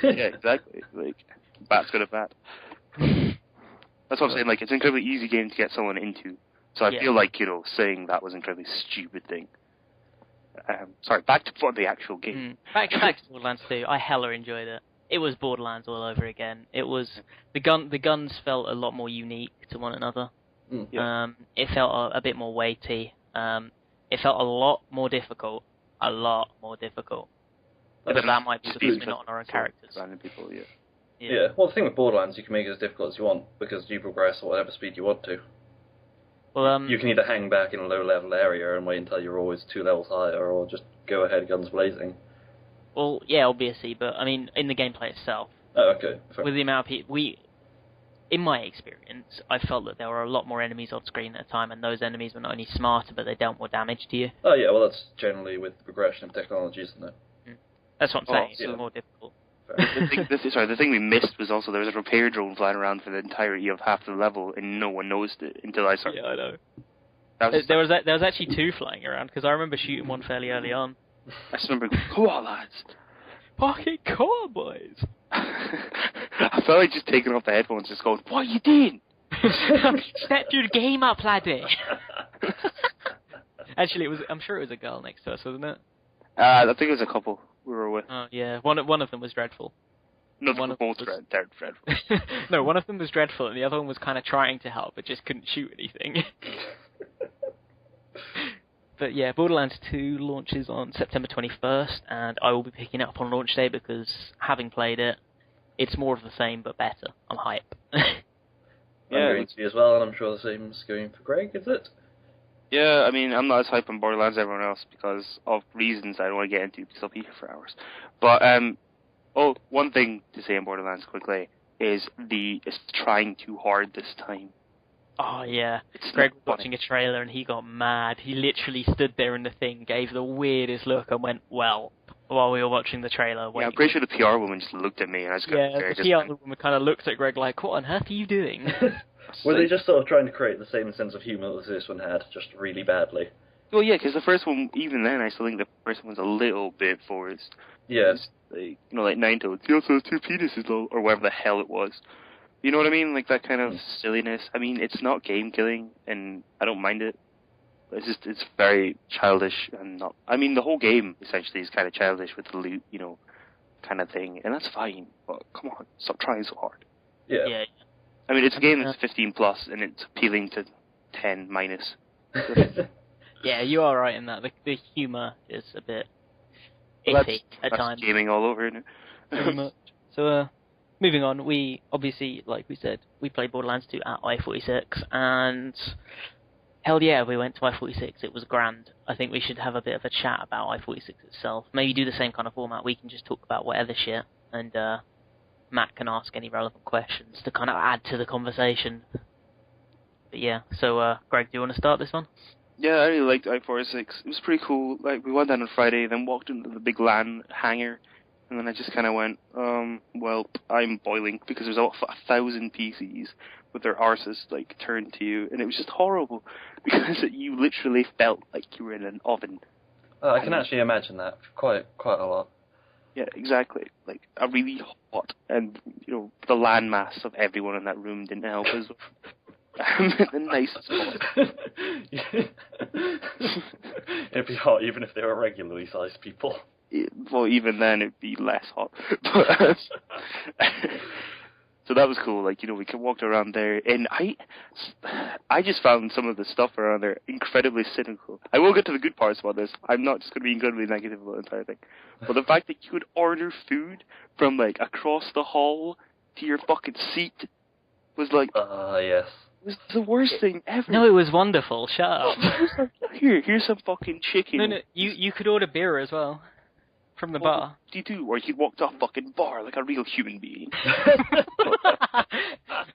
Yeah, exactly. Bat's got a bat. That's what I'm saying. It's an incredibly easy game to get someone into. So I feel like saying that was an incredibly stupid thing. Sorry, back to the actual game. Back to Borderlands 2. I hella enjoyed it. It was Borderlands all over again. It was the guns felt a lot more unique to one another. It felt a bit more weighty. It felt a lot more difficult. But that might be because we're not on our own characters. People, yeah. Well, the thing with Borderlands, you can make it as difficult as you want because you progress at whatever speed you want to. Well, you can either hang back in a low-level area and wait until you're always 2 levels higher, or just go ahead guns blazing. Well, yeah, obviously, but I mean, in the gameplay itself. Oh, okay. Fair. With the amount of people, in my experience, I felt that there were a lot more enemies on screen at the time, and those enemies were not only smarter, but they dealt more damage to you. Oh yeah, well that's generally with the progression of technology, isn't it? That's what I'm saying. It's more difficult. The thing we missed was also there was a repair drone flying around for the entirety of half the level, and no one noticed it until I started. Yeah, I know. There was actually 2 flying around because I remember shooting one fairly early on. I just remember, come on, lads, pocket car boys. I felt like just taking off the headphones, just going, "What are you doing? Step your game up, laddie." Actually, I'm sure it was a girl next to us, wasn't it? I think it was a couple we were with. Oh yeah, one of them was dreadful. No, one of them was dreadful. No, one of them was dreadful, and the other one was kind of trying to help, but just couldn't shoot anything. But yeah, Borderlands 2 launches on September 21st, and I will be picking it up on launch day because, having played it, it's more of the same but better. I'm hype. I'm going to be as well, and I'm sure the same's going for Greg, is it? Yeah, I mean, I'm not as hype on Borderlands as everyone else because of reasons I don't want to get into because I'll be here for hours. But, one thing to say on Borderlands quickly is it's trying too hard this time. Oh, yeah. Greg was watching a trailer and he got mad. He literally stood there in the thing, gave the weirdest look and went, well, while we were watching the trailer. Yeah, I'm pretty sure the PR woman just looked at me and I just got the PR woman kind of looked at Greg like, what on earth are you doing? Were they just sort of trying to create the same sense of humour as this one had, just really badly? Well, yeah, because the first one, even then, I still think the first one's a little bit forced. Yes. Like Ninetales. He also has 2 penises, though, or whatever the hell it was. You know what I mean? Like, that kind of silliness. I mean, it's not game-killing, and I don't mind it. It's very childish, and not... I mean, the whole game, essentially, is kind of childish with the loot, kind of thing, and that's fine, but come on, stop trying so hard. Yeah. I mean, it's a game that's 15+, and it's appealing to 10-. Yeah, you are right in that. The humour is a bit Well, iffy at that's times. gaming all over, isn't it? Pretty much. So, moving on, we obviously, like we said, we played Borderlands 2 at I-46, and hell yeah, we went to I-46. It was grand. I think we should have a bit of a chat about I-46 itself. Maybe do the same kind of format. We can just talk about whatever shit, and Matt can ask any relevant questions to kind of add to the conversation. But yeah, so Greg, do you want to start this one? Yeah, I really liked I-46. It was pretty cool. Like, we went down on Friday, then walked into the big LAN hangar, and then I just kind of went, well, I'm boiling, because there's 1,000 PCs with their arses, like, turned to you, and it was just horrible, because you literally felt like you were in an oven. I can actually imagine that quite a lot. Yeah, exactly. Like, a really hot, and, the land mass of everyone in that room didn't help as well. The nicest spot. It'd be hot even if they were regularly sized people. Well, even then it'd be less hot. But, so that was cool. Like, we could walk around there, and I just found some of the stuff around there incredibly cynical. I will get to the good parts about this. I'm not just going to be incredibly negative about the entire thing. But the fact that you could order food from, like, across the hall to your fucking seat was like... yes. It was the worst thing ever. No, it was wonderful. Shut up. Here's some fucking chicken. No, you could order beer as well from the bar. You do, or you could walk to a fucking bar like a real human being.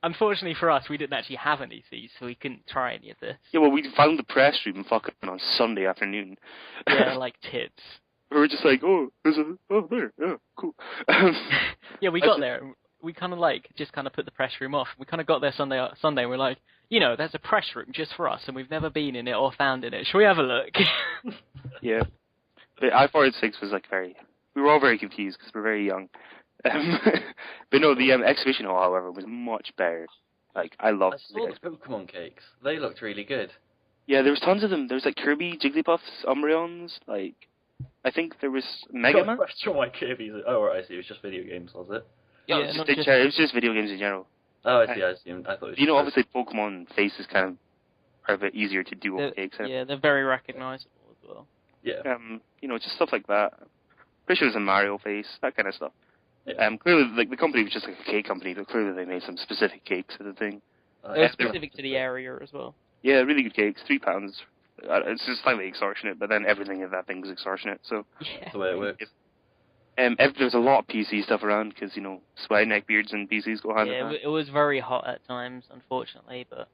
Unfortunately for us, we didn't actually have any seats, so we couldn't try any of this. Yeah, well, we found the press room fucking on Sunday afternoon. Yeah, like tits. We were just like, there, yeah, cool. Yeah, we got there. We kind of just put the press room off. We kind of got there Sunday, and we're like, there's a press room just for us, and we've never been in it or found in it. Shall we have a look? Yeah. But I-46 was we were all very confused because we're very young. But no, the exhibition hall, however, was much better. Like, I saw the Pokemon cakes. They looked really good. Yeah, there was tons of them. There was like Kirby, Jigglypuffs, Umbreons, like, I think there was Mega Man. My Kirby's. Oh, right, I see. It was just video games, was it? Yeah, it was just video games in general. Oh, I see. I assumed. I thought it was obviously Pokemon faces are a bit easier to do on cakes. Yeah, they're very recognizable as well. Yeah. Just stuff like that. Pretty sure there's a Mario face, that kind of stuff. Yeah. Clearly, like, the company was just like a cake company, but clearly they made some specific cakes for the thing. They're specific to the area as well. Yeah, really good cakes, £3. It's just slightly extortionate, but then everything in that thing is extortionate, so... Yeah. That's the way it works. There's a lot of PC stuff around, because, sweaty neckbeards and PCs go hand in hand. Yeah, it was very hot at times, unfortunately, but...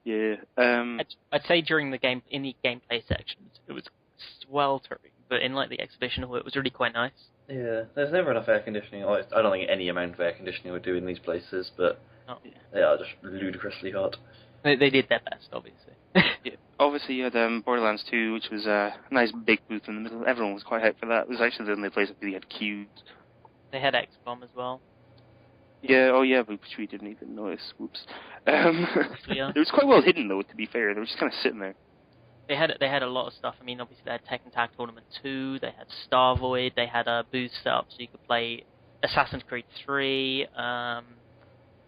Yeah. I'd say during the gameplay sections, it was sweltering, but in, like, the exhibition hall, it was really quite nice. Yeah, there's never enough air conditioning. I don't think any amount of air conditioning would do in these places, but they are just ludicrously hot. They did their best, obviously. Yeah. Obviously, you had Borderlands 2, which was a nice big booth in the middle. Everyone was quite hyped for that. It was actually the only place that really had queues. They had XCOM as well. Yeah, which we didn't even notice. Whoops. Yeah. It was quite well hidden, though, to be fair. They were just kind of sitting there. They had a lot of stuff. I mean, obviously they had Tekken Tag Tournament 2, they had Star Void, they had a booth set up so you could play Assassin's Creed 3,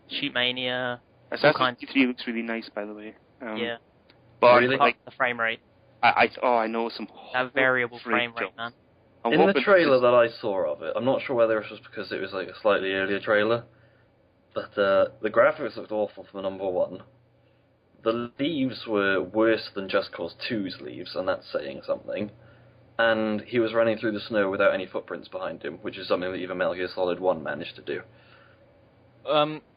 Shoot Mania. Assassin's Creed 3 looks really nice, by the way. Yeah. But really? The frame rate. I know some... That variable frame rate, man. In the trailer that I saw of it, I'm not sure whether it was because it was like a slightly earlier trailer, but the graphics looked awful for the number one. The leaves were worse than Just Cause 2's leaves, and that's saying something. And he was running through the snow without any footprints behind him, which is something that even Metal Gear Solid 1 managed to do.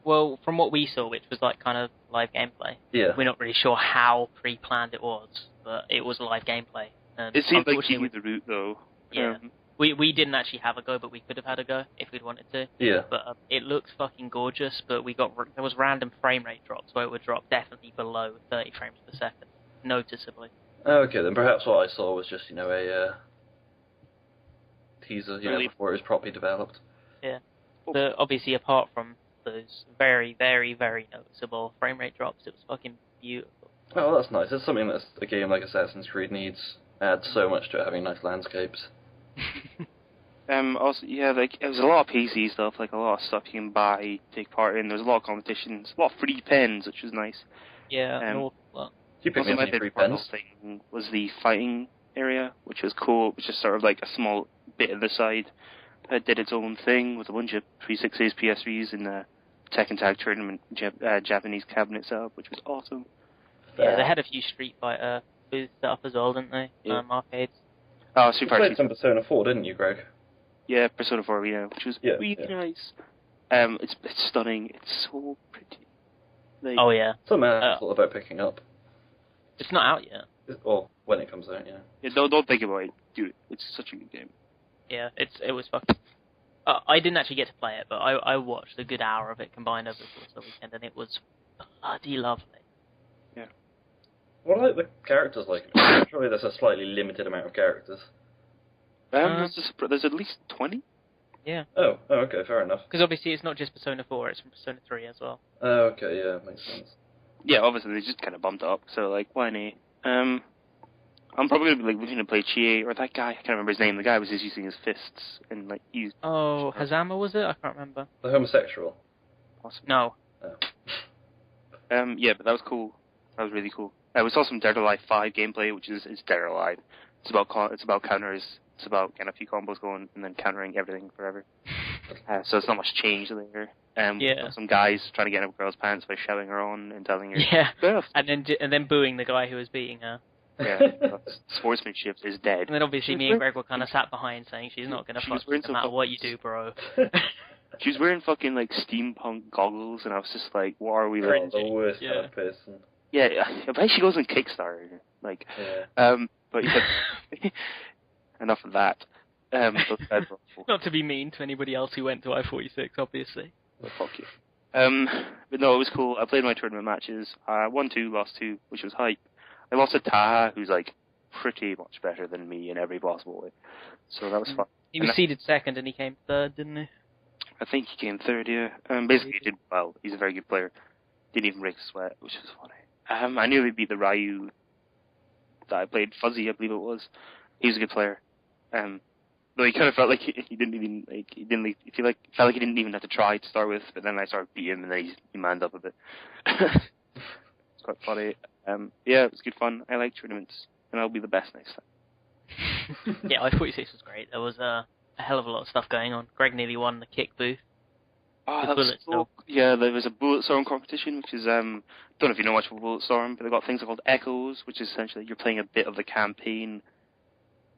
Well, from what we saw, which was like kind of live gameplay, we're not really sure how pre-planned it was, but it was live gameplay. It seemed like he knew the route, though. Yeah. We didn't actually have a go, but we could have had a go if we'd wanted to. Yeah. But it looks fucking gorgeous, but there was random frame rate drops where it would drop definitely below 30 frames per second, noticeably. Okay, then perhaps what I saw was just, a teaser, before it was properly developed. Yeah. But obviously, apart from those very, very, very noticeable frame rate drops, it was fucking beautiful. Oh, that's nice. It's something that a game like Assassin's Creed needs. Adds so much to it, having nice landscapes. Also, like, there was a lot of PC stuff, like a lot of stuff you can buy, take part in. There was a lot of competitions, a lot of free pens, which was nice. Yeah, an awful lot. You picked me Also, up my any free favorite part of the pens. whole thing was the fighting area, which was cool. It was just sort of like a small bit of the side that did its own thing with a bunch of 360s, PS3s in the Tekken Tag Tournament Japanese cabinet setup, which was awesome. Yeah, they had a few Street Fighter booths set up as well, didn't they? Yeah. Arcades. Oh, You Super played some Persona 4, didn't you, Greg? Yeah, Persona 4 Arena, which was really nice. It's stunning. It's so pretty. Like, Oh yeah. Something I thought about picking up. It's not out yet. Or when it comes out, yeah. Yeah, don't think about it. Do it. It's such a good game. Yeah, it was fucking. I didn't actually get to play it, but I watched a good hour of it combined over the course of the weekend, and it was bloody lovely. Yeah. What are the characters like? Surely there's a slightly limited amount of characters. There's at least 20. Yeah. Oh, okay, fair enough. Because obviously it's not just Persona 4, it's from Persona 3 as well. Oh, okay, yeah, makes sense. Yeah, obviously they just kind of bumped it up. So like, why not? I'm probably gonna be like looking to play Chie or that guy. I can't remember his name. The guy was just using his fists and like used. Oh, Hazama was it? I can't remember. The homosexual. Possibly. No. Oh. Yeah, but that was cool. That was really cool. We saw some Dead or Alive 5 gameplay, which is Dead or Alive. It's about counters. It's about getting a few combos going and then countering everything forever. So it's not much change there. Yeah. Some guys trying to get in a girl's pants by shoving her on and telling her. Yeah. And then booing the guy who was beating her. Yeah. Sportsmanship is dead. And then obviously me and Greg were kind of sat behind saying she's not going to fuck you no matter what you do, bro. She was wearing fucking like steampunk goggles, and I was just like, "What are we?" Oh, the worst kind of person. Yeah, I bet she goes on Kickstarter. Like, but yeah, enough of that. Not to be mean to anybody else who went to I-46, obviously. Well, fuck you. But no, it was cool. I played my tournament matches. I won 2, lost 2, which was hype. I lost to Taha, who's like pretty much better than me in every possible way. So that was fun. He was seeded second and he came third, didn't he? I think he came third, yeah. Basically, he did well. He's a very good player. Didn't even break a sweat, which was funny. I nearly beat the Ryu that I played, Fuzzy, I believe it was. He was a good player. Though he kind of felt like he didn't even felt like he didn't even have to try to start with. But then I started beating him, and then he manned up a bit. It's quite funny. Yeah, it was good fun. I like tournaments, and I'll be the best next time. Yeah, I-46 was great. There was a hell of a lot of stuff going on. Greg nearly won the kick booth. Oh, that was so, yeah, there was a Bulletstorm competition, which is, don't know if you know much about Bulletstorm, but they've got things called Echoes, which is essentially you're playing a bit of the campaign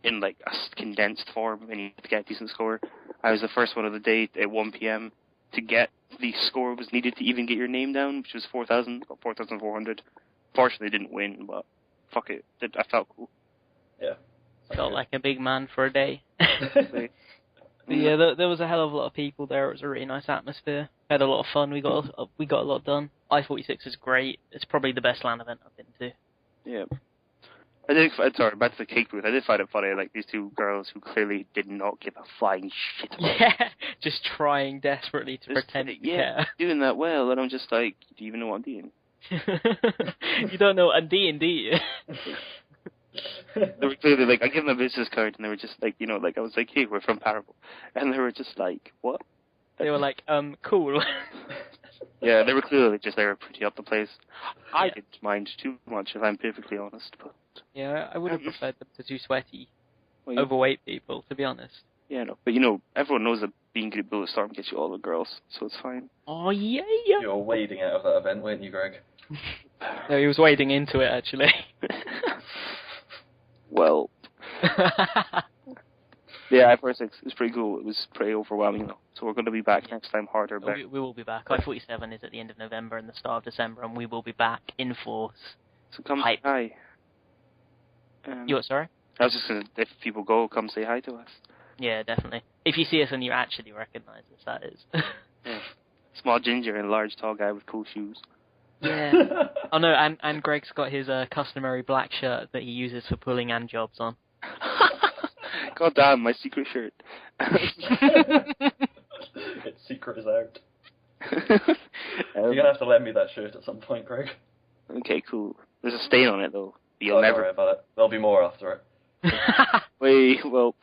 in, like, a condensed form, and you have to get a decent score. I was the first one of the day at 1 p.m. to get the score was needed to even get your name down, which was 4,400. Fortunately, didn't win, but fuck it. I felt cool. Yeah. Felt like a big man for a day. Yeah, there was a hell of a lot of people there. It was a really nice atmosphere. Had a lot of fun. We got a lot done. I-46 is great. It's probably the best LAN event I've been to. Yeah. Sorry, back to the cake booth. I did find it funny, like, these two girls who clearly did not give a flying shit about it. Yeah, just trying desperately to pretend to care. Doing that well, and I'm just like, do you even know what I'm doing? You don't know D&D. They were clearly like, I gave them a business card, and they were just like, you know, like, I was like, hey, we're from Parable. And they were just like, what? They were like, cool. Yeah, they were clearly just, they were pretty up the place. I didn't mind too much, if I'm perfectly honest, but... Yeah, I would have preferred them to do sweaty, overweight people, to be honest. Yeah, no, but you know, everyone knows that being good at Bulletstorm gets you all the girls, so it's fine. Oh, yeah. You were wading out of that event, weren't you, Greg? No, he was wading into it, actually. Well... Yeah, I-46 was pretty cool. It was pretty overwhelming, though. So we're going to be back next time harder. We will be back. I-47 is at the end of November and the start of December, and we will be back in force. So come say hi. You what, sorry? I was just going to, if people go, come say hi to us. Yeah, definitely. If you see us and you actually recognize us, that is. Yeah. Small ginger and large tall guy with cool shoes. Yeah. Oh no, and Greg's got his customary black shirt that he uses for pulling and jobs on. God damn, my secret shirt. Its secret is out. You're gonna have to lend me that shirt at some point, Greg. Okay, cool. There's a stain on it though. You'll Don't never. worry about it. There'll be more after it. Wait, well.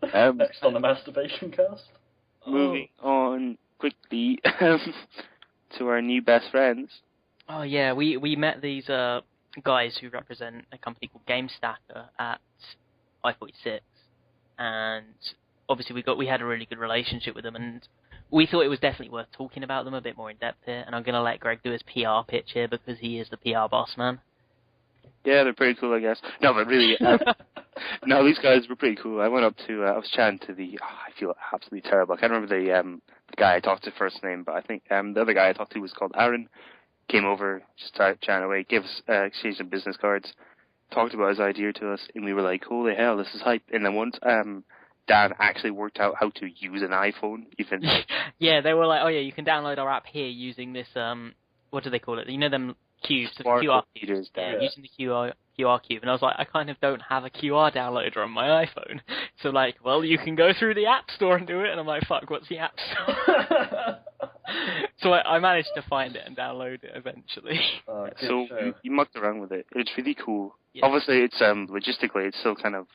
Next on the masturbation cast. Moving on quickly to our new best friends. Oh yeah, we met these guys who represent a company called Gamestacker at I-46, and obviously we had a really good relationship with them, and we thought it was definitely worth talking about them a bit more in depth here. And I'm gonna let Greg do his PR pitch here because he is the PR boss man. Yeah, they're pretty cool, I guess. No, but really, no, these guys were pretty cool. I went up to, I was chatting to I feel absolutely terrible. I can't remember the guy I talked to first name, but I think the other guy I talked to was called Aaron. Came over, just started chatting away, gave us, exchanged some business cards, talked about his idea to us, and we were like, holy hell, this is hype. And then once Dan actually worked out how to use an iPhone, even. Yeah, they were like, oh yeah, you can download our app here using this what do they call it? You know them cubes, the Smart QR computers, cubes. Yeah, Dan. using the QR cube, and I was like, I kind of don't have a QR downloader on my iPhone, so like, well, you can go through the App Store and do it, and I'm like, fuck, what's the App Store? So I managed to find it and download it eventually. So you mucked around with it. It's really cool. Yeah. Obviously, it's logistically, it's still kind of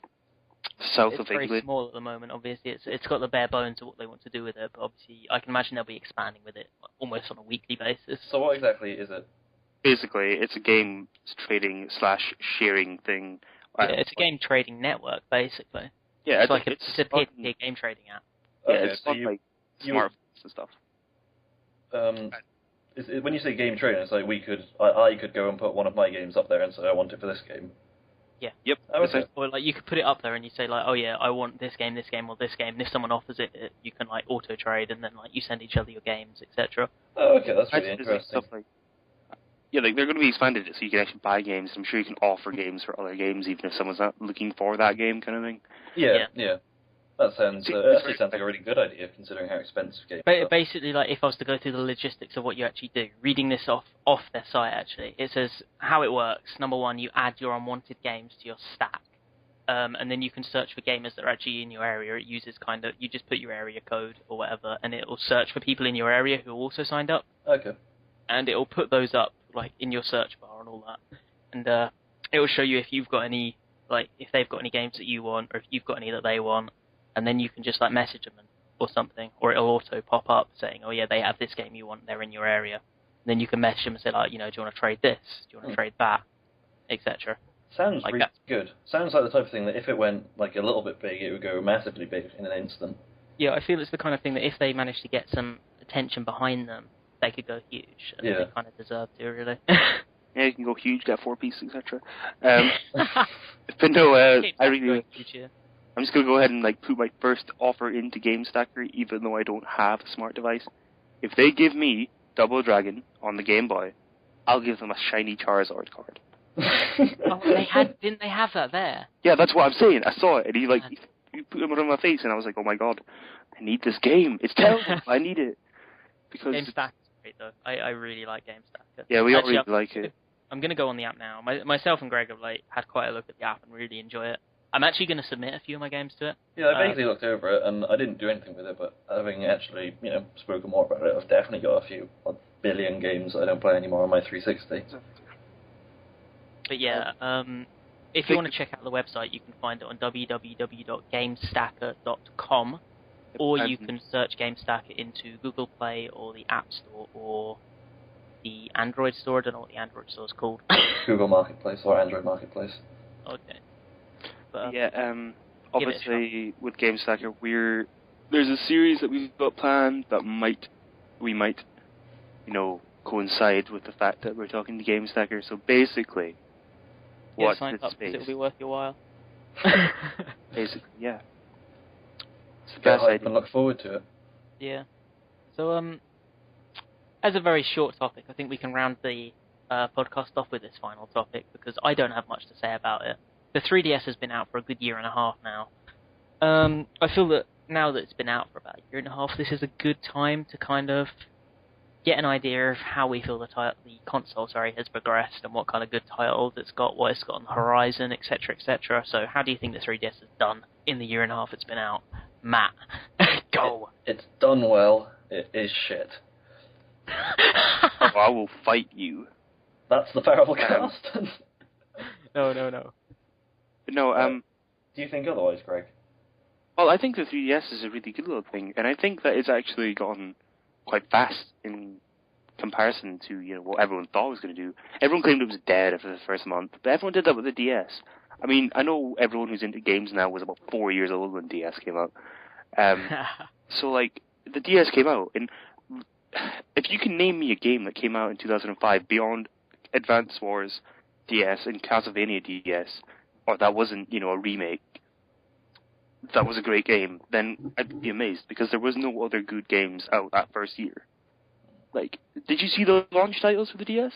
south It's of very England. small at the moment, obviously. It's got the bare bones of what they want to do with it, but obviously I can imagine they'll be expanding with it almost on a weekly basis. So what exactly is it? Basically, it's a game trading / sharing thing. Yeah, it's a game trading network, basically. Yeah, It's like it's a peer-to-peer game trading app. Yeah, Okay, it's so on like you- smartphones and stuff. When you say game trading, it's like I could go and put one of my games up there and say I want it for this game. Yeah. Yep. Oh, okay. Or like you could put it up there and you say like, oh yeah, I want this game, or this game. And if someone offers it, you can like auto trade, and then like you send each other your games, etc. Oh, okay, that's really It's like interesting. stuff like, yeah, like they're going to be expanded so you can actually buy games. I'm sure you can offer games for other games even if someone's not looking for that game, kind of thing. Yeah. That sounds See, actually sounds like a really good idea considering how expensive games are. Basically, like if I was to go through the logistics of what you actually do, reading this off their site actually, it says how it works. Number one, you add your unwanted games to your stack. And then you can search for gamers that are actually in your area. It uses you just put your area code or whatever, and it will search for people in your area who also signed up, Okay. and it will put those up like in your search bar and all that, and it will show you if you've got any, like if they've got any games that you want, or if you've got any that they want, and then you can just like message them or something, or it'll auto pop up saying, oh yeah, they have this game you want, they're in your area. And then you can message them and say like, do you want to trade this? Do you want to trade that? Etc. Sounds Like really that. good. Sounds like the type of thing that if it went like a little bit big, it would go massively big in an instant. Yeah, I feel it's the kind of thing that if they manage to get some attention behind them, they could go huge. And Yeah. they kind of deserve to, really. Yeah, you can go huge, get 4-piece, etc. But no, I'm just going to go ahead and like put my first offer into Gamestacker, even though I don't have a smart device. If they give me Double Dragon on the Game Boy, I'll give them a shiny Charizard card. Oh, didn't they have that there? Yeah, that's what I'm saying. I saw it, and he put it on my face, and I was like, oh my god, I need this game. It's terrible. I need it. Because Gamestacker's great, though. I really like Gamestacker. yeah, we all Actually, really like it. I'm going to go on the app now. Myself and Greg have like had quite a look at the app and really enjoy it. I'm actually going to submit a few of my games to it. Yeah, I basically looked over it, and I didn't do anything with it, but having actually, spoken more about it, I've definitely got a billion games that I don't play anymore on my 360. But yeah, if you want to check out the website, you can find it on www.gamestacker.com, or you can search Gamestacker into Google Play or the App Store or the Android Store. I don't know what the Android Store is called. Google Marketplace or Android Marketplace. Okay. But, obviously with Gamestacker, there's a series that we've got planned that we might, coincide with the fact that we're talking to Gamestacker. So basically, watch sign this up space. because it'll be worth your while. Basically, yeah. It's the Get best hype idea. and look forward to it. Yeah. So, as a very short topic, I think we can round the podcast off with this final topic because I don't have much to say about it. The 3DS has been out for a good year and a half now. I feel that now that it's been out for about a year and a half, this is a good time to kind of get an idea of how we feel the console has progressed and what kind of good titles it's got, what it's got on the horizon, etc., etc. So how do you think the 3DS has done in the year and a half it's been out? Matt, go! It's done well. It is shit. Oh, I will fight you. That's the parable cast. No. No, Do you think otherwise, Greg? well, I think the 3DS is a really good little thing, and I think that it's actually gotten quite fast in comparison to what everyone thought it was going to do. Everyone claimed it was dead after the first month, but everyone did that with the DS. I mean, I know everyone who's into games now was about 4 years old when DS came out. So, like, the DS came out, and if you can name me a game that came out in 2005 beyond Advance Wars DS and Castlevania DS, or that wasn't, a remake, that was a great game, then I'd be amazed, because there was no other good games out that first year. Like, did you see the launch titles for the DS?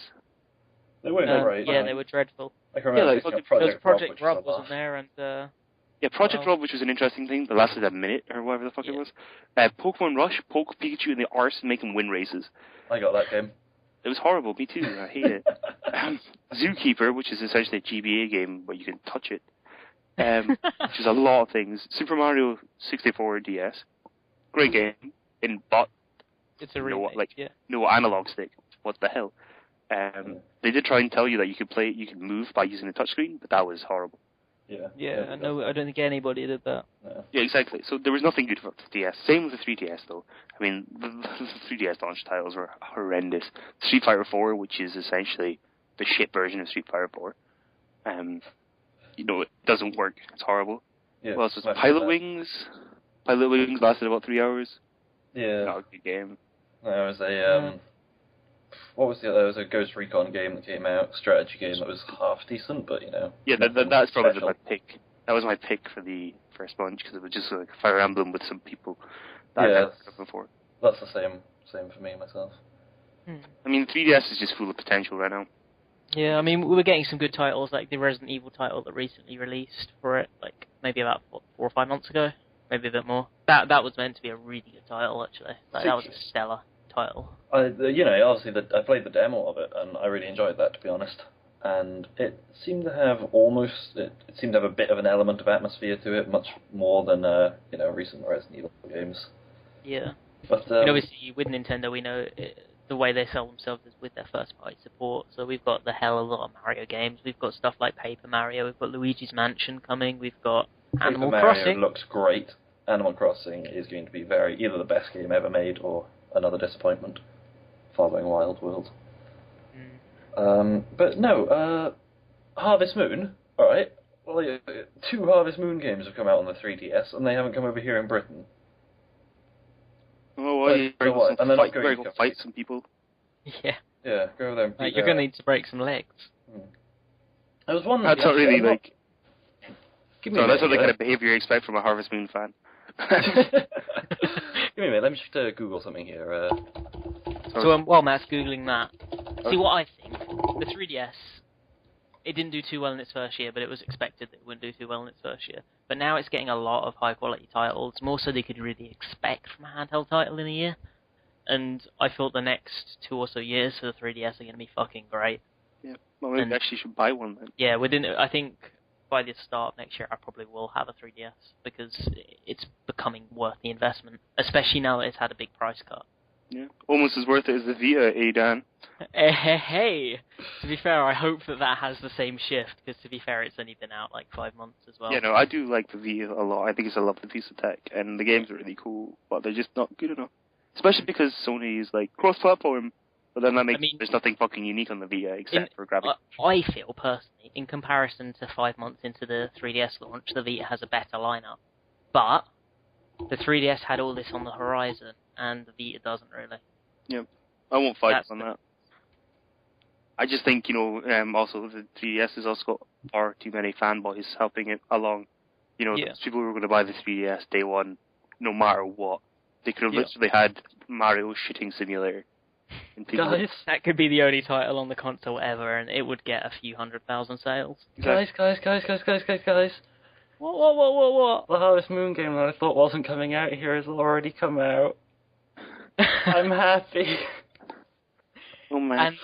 They weren't right. Yeah, they were dreadful. I can remember Project Rob wasn't there, and yeah, Project Rob, which was an interesting thing, that lasted a minute or whatever the fuck it was. Pokemon Rush, poke Pikachu in the arse and make him win races. I got that game. It was horrible. Me too. I hate it. Zookeeper, which is essentially a GBA game, but you can touch it. Which is a lot of things. Super Mario 64 DS, great game. But it's a remake. No analog stick. What the hell? They did try and tell you that you could move by using a touchscreen, but that was horrible. Yeah, I don't think anybody did that. No. Yeah, exactly. So there was nothing good for the DS. Same with the 3DS, though. I mean, the 3DS launch titles were horrendous. Street Fighter 4, which is essentially the shit version of Street Fighter 4. It doesn't work. It's horrible. Yeah, well, so Pilot Wings. Pilot Wings lasted about 3 hours. Yeah. Not a good game. There was a what was the other? There was a Ghost Recon game that came out, strategy game that was half decent, but Yeah, that's probably my pick. That was my pick for the first bunch because it was just like Fire Emblem with some people that I've never heard of before. That's the same for me myself. I mean, 3DS is just full of potential right now. Yeah, I mean, we were getting some good titles, like the Resident Evil title that recently released for it, like maybe about 4 or 5 months ago, maybe a bit more. That was meant to be a really good title, actually. Like, that was a stellar title. Obviously, I played the demo of it, and I really enjoyed that, to be honest. And it seemed to have a bit of an element of atmosphere to it, much more than recent Resident Evil games. Yeah. But obviously, with Nintendo, we know the way they sell themselves is with their first-party support. So we've got the hell of a lot of Mario games. We've got stuff like Paper Mario. We've got Luigi's Mansion coming. We've got Animal Crossing. Mario looks great. Animal Crossing is going to be either the best game ever made or another disappointment, following Wild World. But no, Harvest Moon. All right. Well, 2 Harvest Moon games have come out on the 3DS, and they haven't come over here in Britain. Oh, well, you're going to fight some people. Yeah. Yeah, go over there and beat you're going to need to break some legs. There was one. That's not really like. Give me that's not the kind of behavior you expect from a Harvest Moon fan. Give me a minute. Let me just Google something here. So while Matt's googling that, see what I think. The 3DS, it didn't do too well in its first year, but it was expected that it wouldn't do too well in its first year. But now it's getting a lot of high-quality titles, more so they could really expect from a handheld title in a year. And I thought the next 2 or so years for the 3DS are going to be fucking great. Yeah, well, maybe actually should buy one then. Yeah, I think by the start of next year I probably will have a 3DS, because it's becoming worth the investment, especially now that it's had a big price cut. Yeah, almost as worth it as the Vita, Dan? Hey! To be fair, I hope that has the same shift, because to be fair, it's only been out like 5 months as well. Yeah, no, I do like the Vita a lot. I think it's a lovely piece of tech, and the games are really cool, but they're just not good enough. Especially because Sony is like cross-platform, but then there's nothing fucking unique on the Vita except for grabbing. I feel personally, in comparison to 5 months into the 3DS launch, the Vita has a better lineup. But the 3DS had all this on the horizon, and the Vita doesn't really. Yeah, I won't fight on that. I just think, also the 3DS has also got far too many fanboys helping it along. Those people who were going to buy the 3DS day one, no matter what. They could have literally had Mario Shitting Simulator. Guys, that could be the only title on the console ever, and it would get a few 100,000 sales. Guys. What? The Harvest Moon game that I thought wasn't coming out here has already come out. I'm happy. Oh, man. And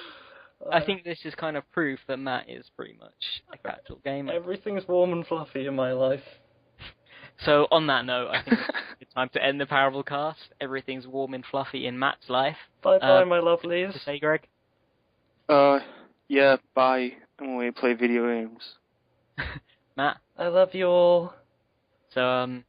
I think this is kind of proof that Matt is pretty much a casual gamer. Everything's warm and fluffy in my life. So, on that note, I think it's time to end the Parable cast. Everything's warm and fluffy in Matt's life. Bye-bye, my lovelies. To say, Greg? Yeah, bye. I'm going to play video games. Matt? I love you all. So,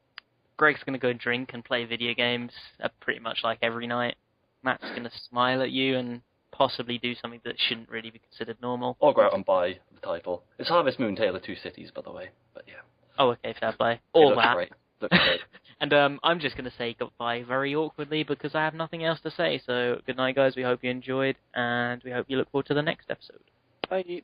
Greg's going to go drink and play video games pretty much like every night. Matt's going to smile at you and possibly do something that shouldn't really be considered normal. Or go out and buy the title. It's Harvest Moon Tale of Two Cities, by the way. But yeah. Oh, okay, fair play. It All looks that. great. Looks great. And I'm just going to say goodbye very awkwardly because I have nothing else to say. So good night, guys. We hope you enjoyed, and we hope you look forward to the next episode. Bye.